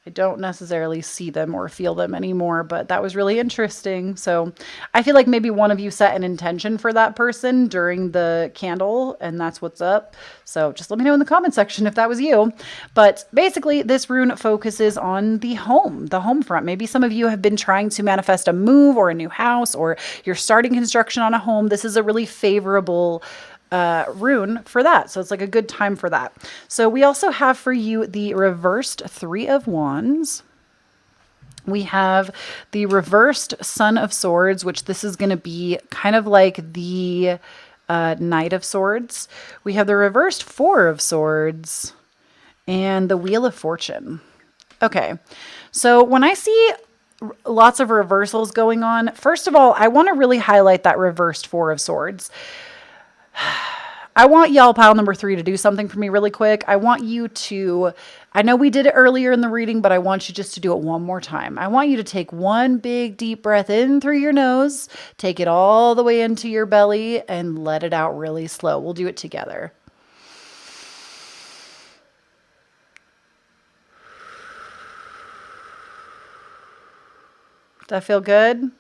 Speaker 1: I don't necessarily see them or feel them anymore, but that was really interesting. So I feel like maybe one of you set an intention for that person during the candle, and that's what's up. So just let me know in the comment section if that was you. But basically, this rune focuses on the home front. Maybe some of you have been trying to manifest a move or a new house, or you're starting construction on a home. This is a really favorable rune for that. So it's like a good time for that. So we also have for you the reversed 3 of Wands. We have the reversed Son of Swords, which this is going to be kind of like the Knight of Swords. We have the reversed 4 of Swords and the Wheel of Fortune. Okay. So when I see lots of reversals going on, first of all, I want to really highlight that reversed 4 of Swords. I want y'all, pile number 3, to do something for me really quick. I want you to, I know we did it earlier in the reading, but I want you just to do it one more time. I want you to take one big deep breath in through your nose, take it all the way into your belly, and let it out really slow. We'll do it together. That feel good?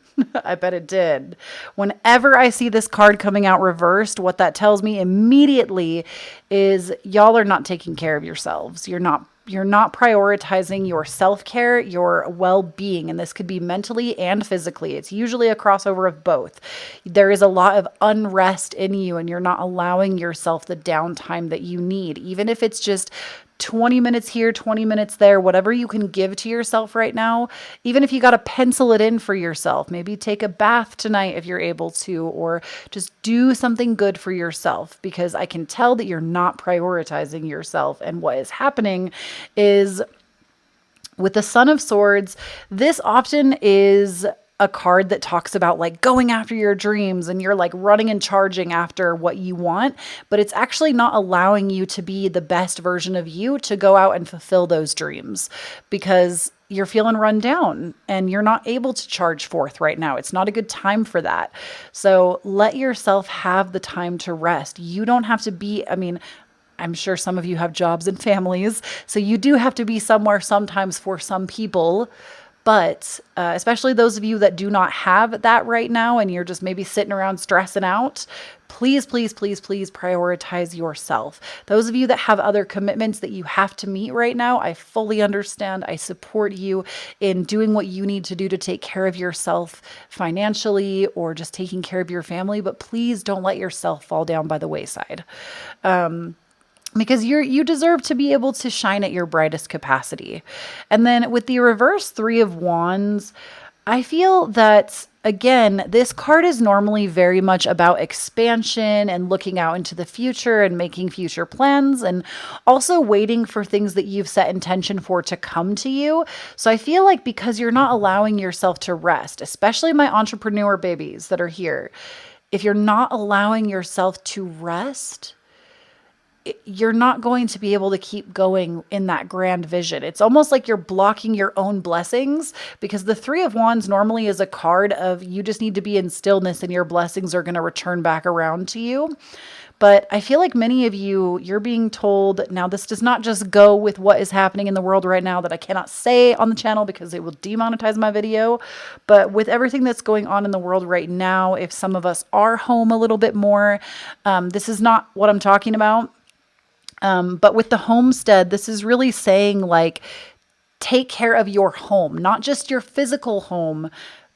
Speaker 1: I bet it did. Whenever I see this card coming out reversed, what that tells me immediately is y'all are not taking care of yourselves. You're not prioritizing your self-care, your well-being, and this could be mentally and physically. It's usually a crossover of both. There is a lot of unrest in you, and you're not allowing yourself the downtime that you need, even if it's just 20 minutes here, 20 minutes there, whatever you can give to yourself right now. Even if you got to pencil it in for yourself, maybe take a bath tonight if you're able to, or just do something good for yourself, because I can tell that you're not prioritizing yourself. And what is happening is with the Son of Swords, this often is a card that talks about like going after your dreams and you're like running and charging after what you want, but it's actually not allowing you to be the best version of you to go out and fulfill those dreams, because you're feeling run down and you're not able to charge forth right now. It's not a good time for that. So let yourself have the time to rest. You don't have to be, I'm sure some of you have jobs and families, so you do have to be somewhere sometimes for some people. But especially those of you that do not have that right now and you're just maybe sitting around stressing out, please, please, please, please prioritize yourself. Those of you that have other commitments that you have to meet right now, I fully understand. I support you in doing what you need to do to take care of yourself financially or just taking care of your family. But please don't let yourself fall down by the wayside. Because you deserve to be able to shine at your brightest capacity. And then with the reverse 3 of Wands, I feel that, again, this card is normally very much about expansion and looking out into the future and making future plans and also waiting for things that you've set intention for to come to you. So I feel like because you're not allowing yourself to rest, especially my entrepreneur babies that are here, if you're not allowing yourself to rest, you're not going to be able to keep going in that grand vision. It's almost like you're blocking your own blessings, because the 3 of Wands normally is a card of you just need to be in stillness and your blessings are going to return back around to you. But I feel like many of you, you're being told, now this does not just go with what is happening in the world right now that I cannot say on the channel because it will demonetize my video, but with everything that's going on in the world right now, if some of us are home a little bit more, this is not what I'm talking about. But with the homestead, this is really saying like, take care of your home, not just your physical home,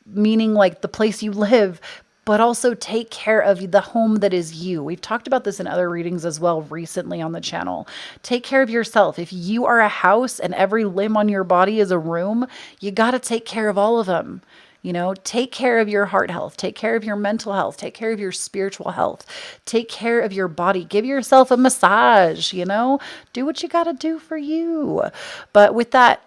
Speaker 1: meaning like the place you live, but also take care of the home that is you. We've talked about this in other readings as well recently on the channel. Take care of yourself. If you are a house and every limb on your body is a room, you got to take care of all of them. Take care of your heart health, take care of your mental health, take care of your spiritual health, take care of your body, give yourself a massage, do what you got to do for you. But with that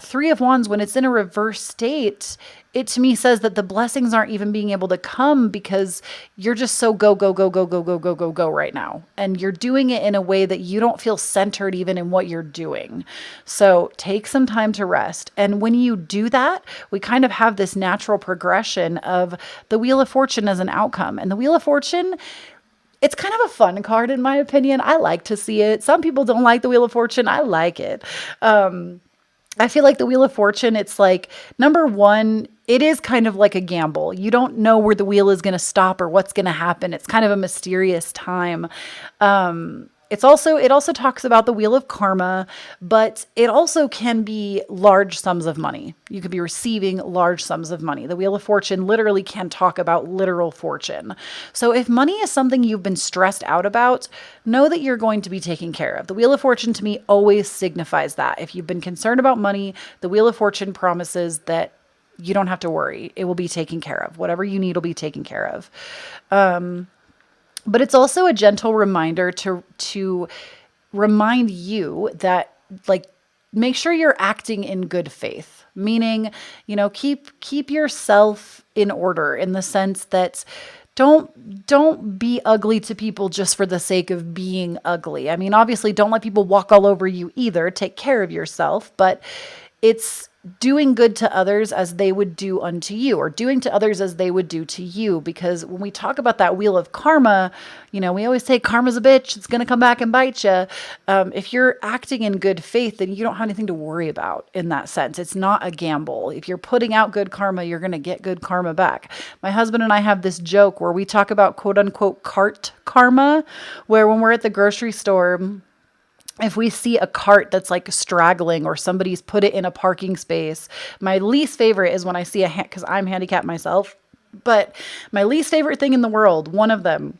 Speaker 1: 3 of Wands, when it's in a reverse state, it to me says that the blessings aren't even being able to come because you're just so go, go, go, go, go, go, go, go, go right now. And you're doing it in a way that you don't feel centered even in what you're doing. So take some time to rest. And when you do that, we kind of have this natural progression of the Wheel of Fortune as an outcome. And the Wheel of Fortune, it's kind of a fun card in my opinion. I like to see it. Some people don't like the Wheel of Fortune. I like it. I feel like the Wheel of Fortune, it's like, number one, it is kind of like a gamble. You don't know where the wheel is going to stop or what's going to happen. It's kind of a mysterious time. It also talks about the Wheel of Karma, but it also can be large sums of money. You could be receiving large sums of money. The Wheel of Fortune literally can talk about literal fortune. So if money is something you've been stressed out about, know that you're going to be taken care of. The Wheel of Fortune to me always signifies that. If you've been concerned about money, the Wheel of Fortune promises that you don't have to worry. It will be taken care of. Whatever you need will be taken care of. But it's also a gentle reminder to remind you that, like, make sure you're acting in good faith, meaning, keep yourself in order in the sense that don't be ugly to people just for the sake of being ugly. Obviously don't let people walk all over you either. Take care of yourself, but it's doing good to others as they would do unto you, or doing to others as they would do to you. Because when we talk about that wheel of karma, we always say karma's a bitch. It's going to come back and bite you. If you're acting in good faith, then you don't have anything to worry about in that sense. It's not a gamble. If you're putting out good karma, you're going to get good karma back. My husband and I have this joke where we talk about quote unquote cart karma, where when we're at the grocery store, if we see a cart that's like straggling or somebody's put it in a parking space, my least favorite is when I see because I'm handicapped myself, but my least favorite thing in the world, one of them,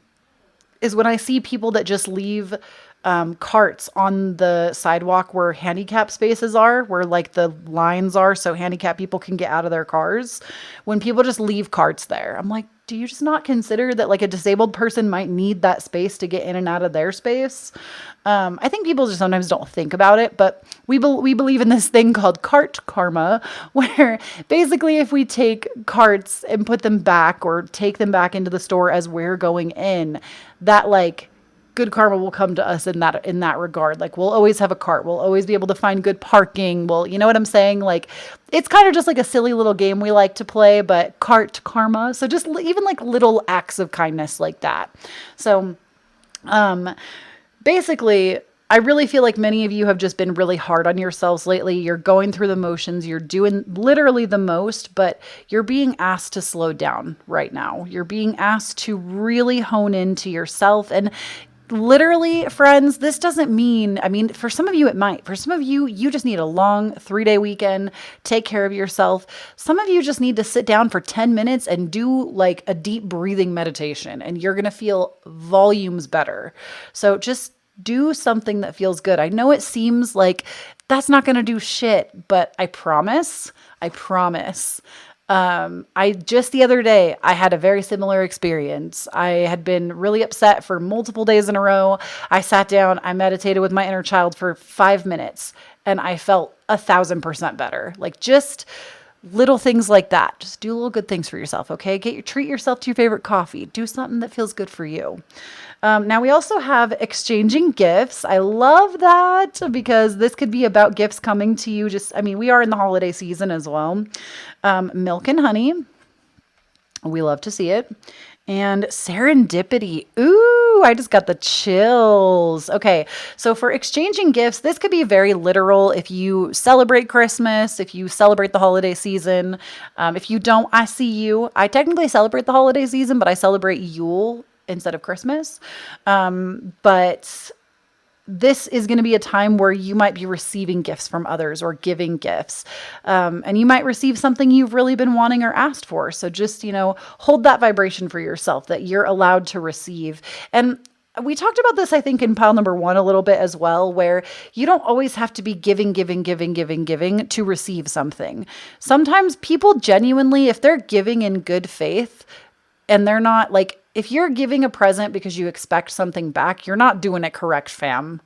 Speaker 1: is when I see people that just leave carts on the sidewalk where handicap spaces are, where like the lines are so handicapped people can get out of their cars. When people just leave carts there, I'm like, do you just not consider that like a disabled person might need that space to get in and out of their space? I think people just sometimes don't think about it, but we believe in this thing called cart karma, where basically if we take carts and put them back or take them back into the store as we're going in, that like good karma will come to us in that regard. Like we'll always have a cart. We'll always be able to find good parking. Well, you know what I'm saying? Like it's kind of just like a silly little game we like to play, but cart karma. So just even like little acts of kindness like that. So, basically, I really feel like many of you have just been really hard on yourselves lately. You're going through the motions. You're doing literally the most, but you're being asked to slow down right now. You're being asked to really hone into yourself. And literally, friends, this doesn't mean, for some of you, it might. For some of you, you just need a long 3-day weekend, take care of yourself. Some of you just need to sit down for 10 minutes and do like a deep breathing meditation, and you're going to feel volumes better. So just do something that feels good. I know it seems like that's not going to do shit, but I promise. Just the other day, I had a very similar experience. I had been really upset for multiple days in a row. I sat down, I meditated with my inner child for 5 minutes, and I felt 1,000% better. Like just little things like that. Just do little good things for yourself, okay? Treat yourself to your favorite coffee. Do something that feels good for you. Now we also have exchanging gifts. I love that because this could be about gifts coming to you. We are in the holiday season as well. Milk and honey. We love to see it. And serendipity. Ooh, I just got the chills. Okay, so for exchanging gifts, this could be very literal if you celebrate Christmas, if you celebrate the holiday season. If you don't, I see you. I technically celebrate the holiday season, but I celebrate Yule instead of Christmas. But this is going to be a time where you might be receiving gifts from others or giving gifts. And you might receive something you've really been wanting or asked for. So just, hold that vibration for yourself that you're allowed to receive. And we talked about this, I think, in pile number 1 a little bit as well, where you don't always have to be giving to receive something. Sometimes people genuinely, if they're giving in good faith and they're not like, if you're giving a present because you expect something back, you're not doing it correct, fam.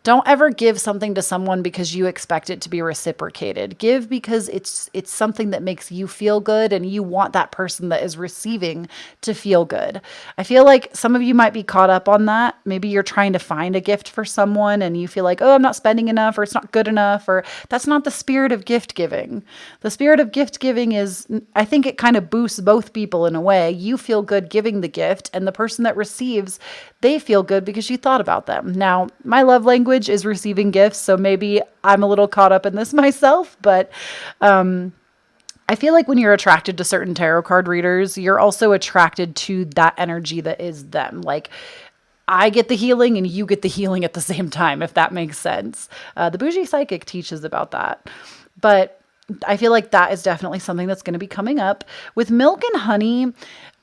Speaker 1: Don't ever give something to someone because you expect it to be reciprocated. Give because it's something that makes you feel good and you want that person that is receiving to feel good. I feel like some of you might be caught up on that. Maybe you're trying to find a gift for someone and you feel like, oh, I'm not spending enough, or it's not good enough, or that's not the spirit of gift giving. The spirit of gift giving is, I think it kind of boosts both people in a way. You feel good giving the gift, and the person that receives, they feel good because you thought about them. Now, my love language is receiving gifts, so maybe I'm a little caught up in this myself, but I feel like when you're attracted to certain tarot card readers, you're also attracted to that energy that is them. Like, I get the healing and you get the healing at the same time, if that makes sense. The Bougie Psychic teaches about that. But I feel like that is definitely something that's going to be coming up. With milk and honey,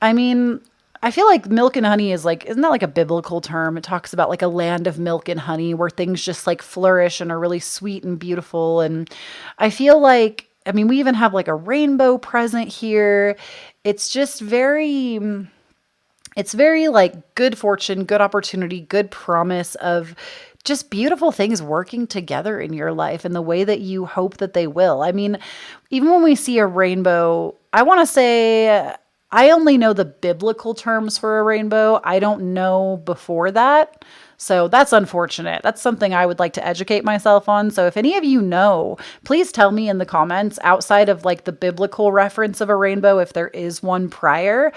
Speaker 1: I feel like milk and honey is like, isn't that like a biblical term? It talks about like a land of milk and honey where things just like flourish and are really sweet and beautiful. And I feel like, we even have like a rainbow present here. It's just it's very like good fortune, good opportunity, good promise of just beautiful things working together in your life in the way that you hope that they will. Even when we see a rainbow, I want to say, I only know the biblical terms for a rainbow. I don't know before that. So that's unfortunate. That's something I would like to educate myself on. So if any of you know, please tell me in the comments outside of like the biblical reference of a rainbow, if there is one prior.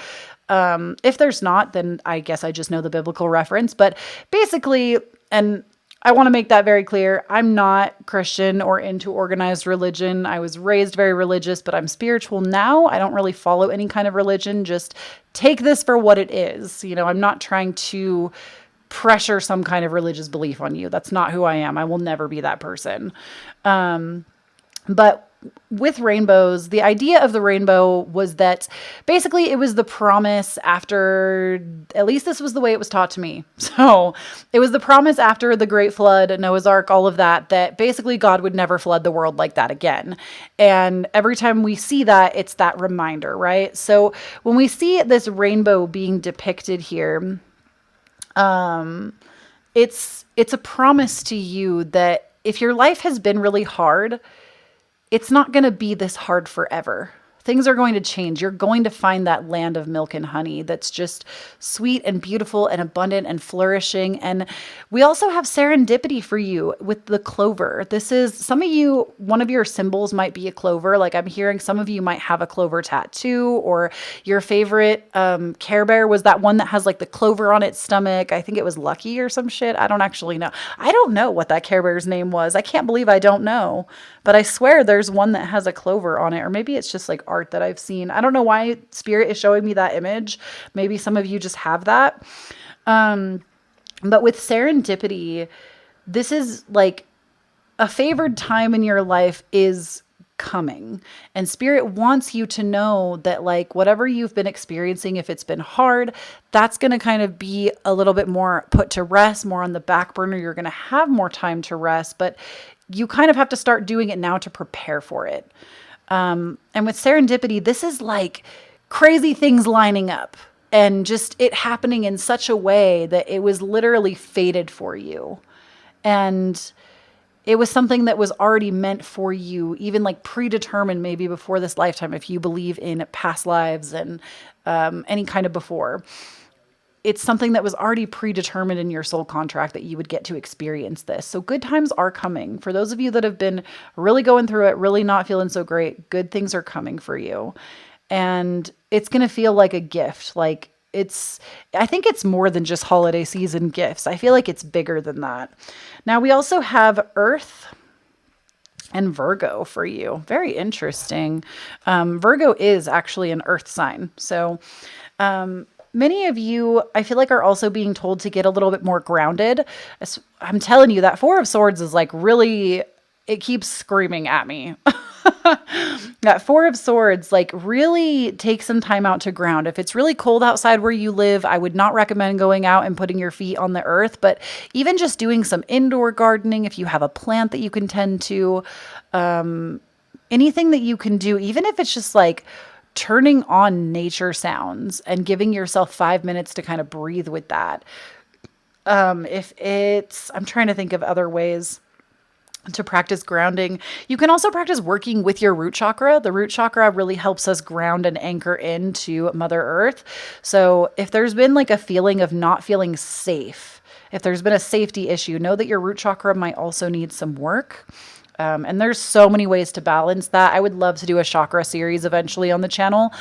Speaker 1: If there's not, then I guess I just know the biblical reference. But basically, and I want to make that very clear. I'm not Christian or into organized religion. I was raised very religious, but I'm spiritual now. I don't really follow any kind of religion. Just take this for what it is. You know, I'm not trying to pressure some kind of religious belief on you. That's not who I am. I will never be that person. But with rainbows, the idea of the rainbow was that basically it was the promise after, at least this was the way it was taught to me. So it was the promise after the Great Flood, Noah's Ark, all of that, that basically God would never flood the world like that again. And every time we see that, it's that reminder, right? So when we see this rainbow being depicted here, it's a promise to you that if your life has been really hard, it's not going to be this hard forever. Things are going to change. You're going to find that land of milk and honey that's just sweet and beautiful and abundant and flourishing. And we also have serendipity for you with the clover. This is, some of you, one of your symbols might be a clover. Like I'm hearing some of you might have a clover tattoo, or your favorite Care Bear was that one that has like the clover on its stomach. I think it was Lucky or some shit. I don't actually know. I don't know what that Care Bear's name was. I can't believe I don't know. But I swear there's one that has a clover on it, or maybe it's just like art that I've seen. I don't know why Spirit is showing me that image. Maybe some of you just have that. But with serendipity, this is like a favored time in your life is coming. And Spirit wants you to know that like whatever you've been experiencing, if it's been hard, that's going to kind of be a little bit more put to rest, more on the back burner. You're going to have more time to rest, but you kind of have to start doing it now to prepare for it. And with serendipity, this is like crazy things lining up and just it happening in such a way that it was literally fated for you. And it was something that was already meant for you, even like predetermined maybe before this lifetime, if you believe in past lives and any kind of before. It's something that was already predetermined in your soul contract that you would get to experience this. So good times are coming. For those of you that have been really going through it, really not feeling so great, good things are coming for you. And it's going to feel like a gift. Like I think it's more than just holiday season gifts. I feel like it's bigger than that. Now we also have Earth and Virgo for you. Very interesting. Virgo is actually an earth sign. So, many of you, I feel like, are also being told to get a little bit more grounded. I'm telling you, that Four of Swords is like really, it keeps screaming at me. That Four of Swords, like really take some time out to ground. If it's really cold outside where you live, I would not recommend going out and putting your feet on the earth, but even just doing some indoor gardening, if you have a plant that you can tend to, anything that you can do, even if it's just like turning on nature sounds and giving yourself 5 minutes to kind of breathe with that. I'm trying to think of other ways to practice grounding. You can also practice working with your root chakra. The root chakra really helps us ground and anchor into Mother Earth. So if there's been like a feeling of not feeling safe, if there's been a safety issue, know that your root chakra might also need some work. And there's so many ways to balance that. I would love to do a chakra series eventually on the channel.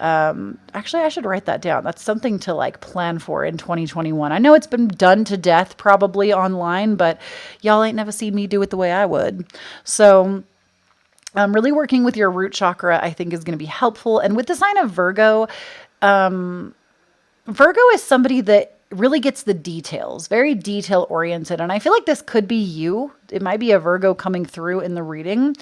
Speaker 1: Actually, I should write that down. That's something to like plan for in 2021. I know it's been done to death probably online, but y'all ain't never seen me do it the way I would. So really working with your root chakra, I think, is going to be helpful. And with the sign of Virgo, Virgo is somebody that really gets the details, very detail oriented. And I feel like this could be you. It might be a Virgo coming through in the reading.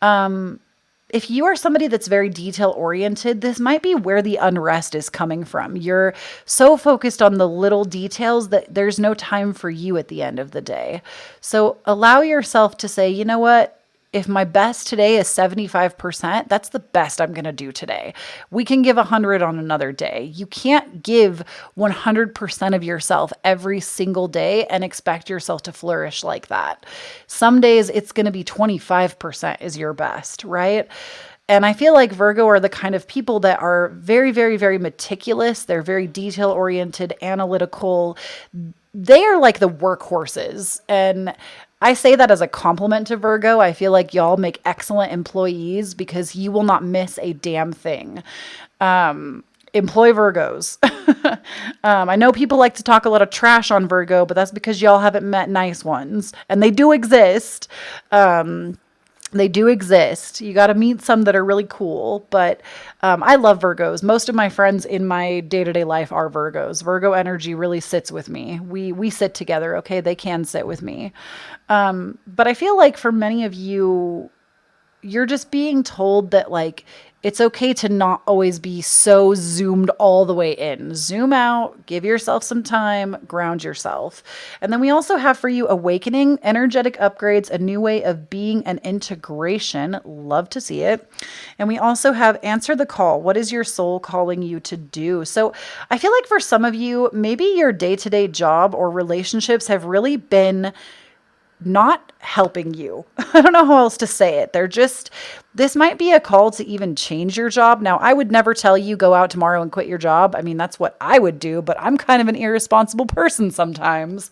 Speaker 1: If you are somebody that's very detail oriented, this might be where the unrest is coming from. You're so focused on the little details that there's no time for you at the end of the day. So allow yourself to say, you know what? If my best today is 75%, that's the best I'm going to do today. We can give 100 on another day. You can't give 100% of yourself every single day and expect yourself to flourish like that. Some days it's going to be 25% is your best, right? And I feel like Virgo are the kind of people that are very, very, very meticulous. They're very detail oriented, analytical. They are like the workhorses. And I say that as a compliment to Virgo. I feel like y'all make excellent employees because you will not miss a damn thing. Employ Virgos. I know people like to talk a lot of trash on Virgo, but that's because y'all haven't met nice ones. And they do exist. They do exist. You got to meet some that are really cool, but I love Virgos. Most of my friends in my day-to-day life are Virgos. Virgo energy really sits with me. We sit together, okay? They can sit with me. But I feel like for many of you, you're just being told that like it's okay to not always be so zoomed all the way in. Zoom out, give yourself some time, ground yourself. And then we also have for you awakening, energetic upgrades, a new way of being, and integration. Love to see it. And we also have answer the call. What is your soul calling you to do? So I feel like for some of you, maybe your day-to-day job or relationships have really been not helping you. I don't know how else to say it. This might be a call to even change your job. Now, I would never tell you go out tomorrow and quit your job. I mean, that's what I would do, but I'm kind of an irresponsible person sometimes.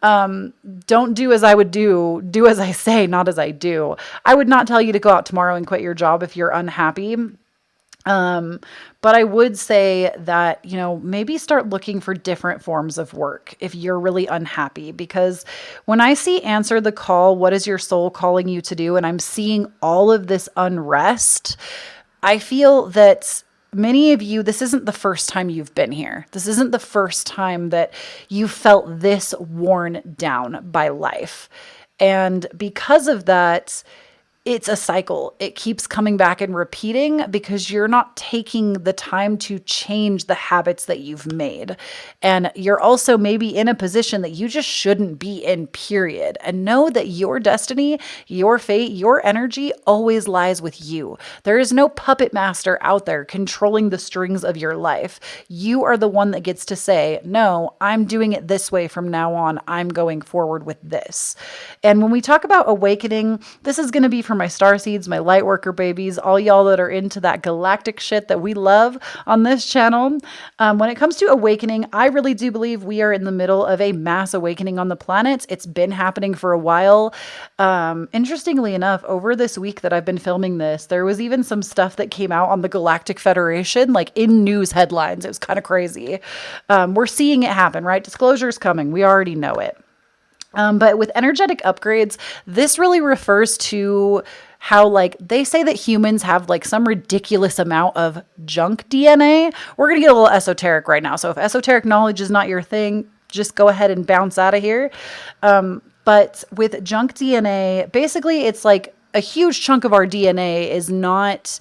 Speaker 1: Don't do as I would do as I say, not as I do. I would not tell you to go out tomorrow and quit your job if you're unhappy. But I would say that, maybe start looking for different forms of work if you're really unhappy, because when I see answer the call, what is your soul calling you to do? And I'm seeing all of this unrest. I feel that many of you, this isn't the first time you've been here. This isn't the first time that you felt this worn down by life. And because of that, it's a cycle. It keeps coming back and repeating because you're not taking the time to change the habits that you've made. And you're also maybe in a position that you just shouldn't be in, period. And know that your destiny, your fate, your energy always lies with you. There is no puppet master out there controlling the strings of your life. You are the one that gets to say, no, I'm doing it this way from now on. I'm going forward with this. And when we talk about awakening, this is going to be from my star seeds, my light worker babies, all y'all that are into that galactic shit that we love on this channel. When it comes to awakening, I really do believe we are in the middle of a mass awakening on the planet. It's been happening for a while. Interestingly enough, over this week that I've been filming this, there was even some stuff that came out on the Galactic Federation, like in news headlines. It was kind of crazy. We're seeing it happen, right? Disclosure's coming. We already know it. But with energetic upgrades, this really refers to how they say that humans have some ridiculous amount of junk DNA. We're going to get a little esoteric right now. So if esoteric knowledge is not your thing, just go ahead and bounce out of here. But with junk DNA, basically it's a huge chunk of our DNA is not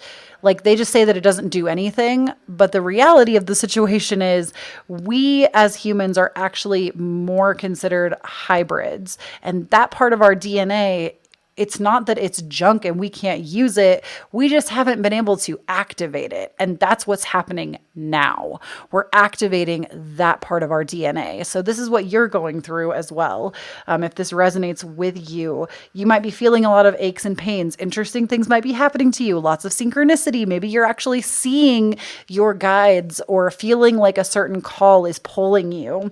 Speaker 1: they just say that it doesn't do anything. But the reality of the situation is we as humans are actually more considered hybrids. And that part of our DNA, it's not that it's junk and we can't use it. We just haven't been able to activate it. And that's what's happening now. We're activating that part of our DNA. So this is what you're going through as well. If this resonates with you, you might be feeling a lot of aches and pains. Interesting things might be happening to you. Lots of synchronicity. Maybe you're actually seeing your guides or feeling like a certain call is pulling you.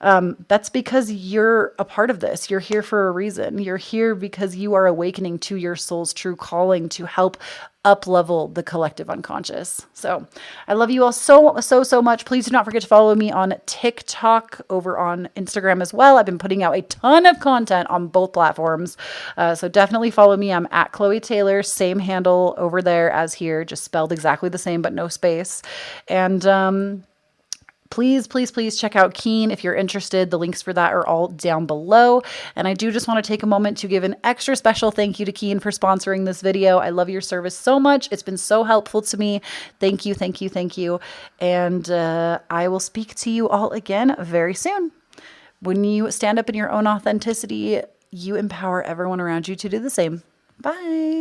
Speaker 1: That's because you're a part of this. You're here for a reason. You're here because you are awakening to your soul's true calling to help up-level the collective unconscious. So I love you all so much. Please do not forget to follow me on TikTok, over on Instagram as well. I've been putting out a ton of content on both platforms. So definitely follow me. I'm at Kloee Taylor, same handle over there as here, just spelled exactly the same, but no space. And, please check out Keen if you're interested. The links for that are all down below. And I do just want to take a moment to give an extra special thank you to Keen for sponsoring this video. I love your service so much. It's been so helpful to me. Thank you. And I will speak to you all again very soon. When you stand up in your own authenticity, you empower everyone around you to do the same. Bye.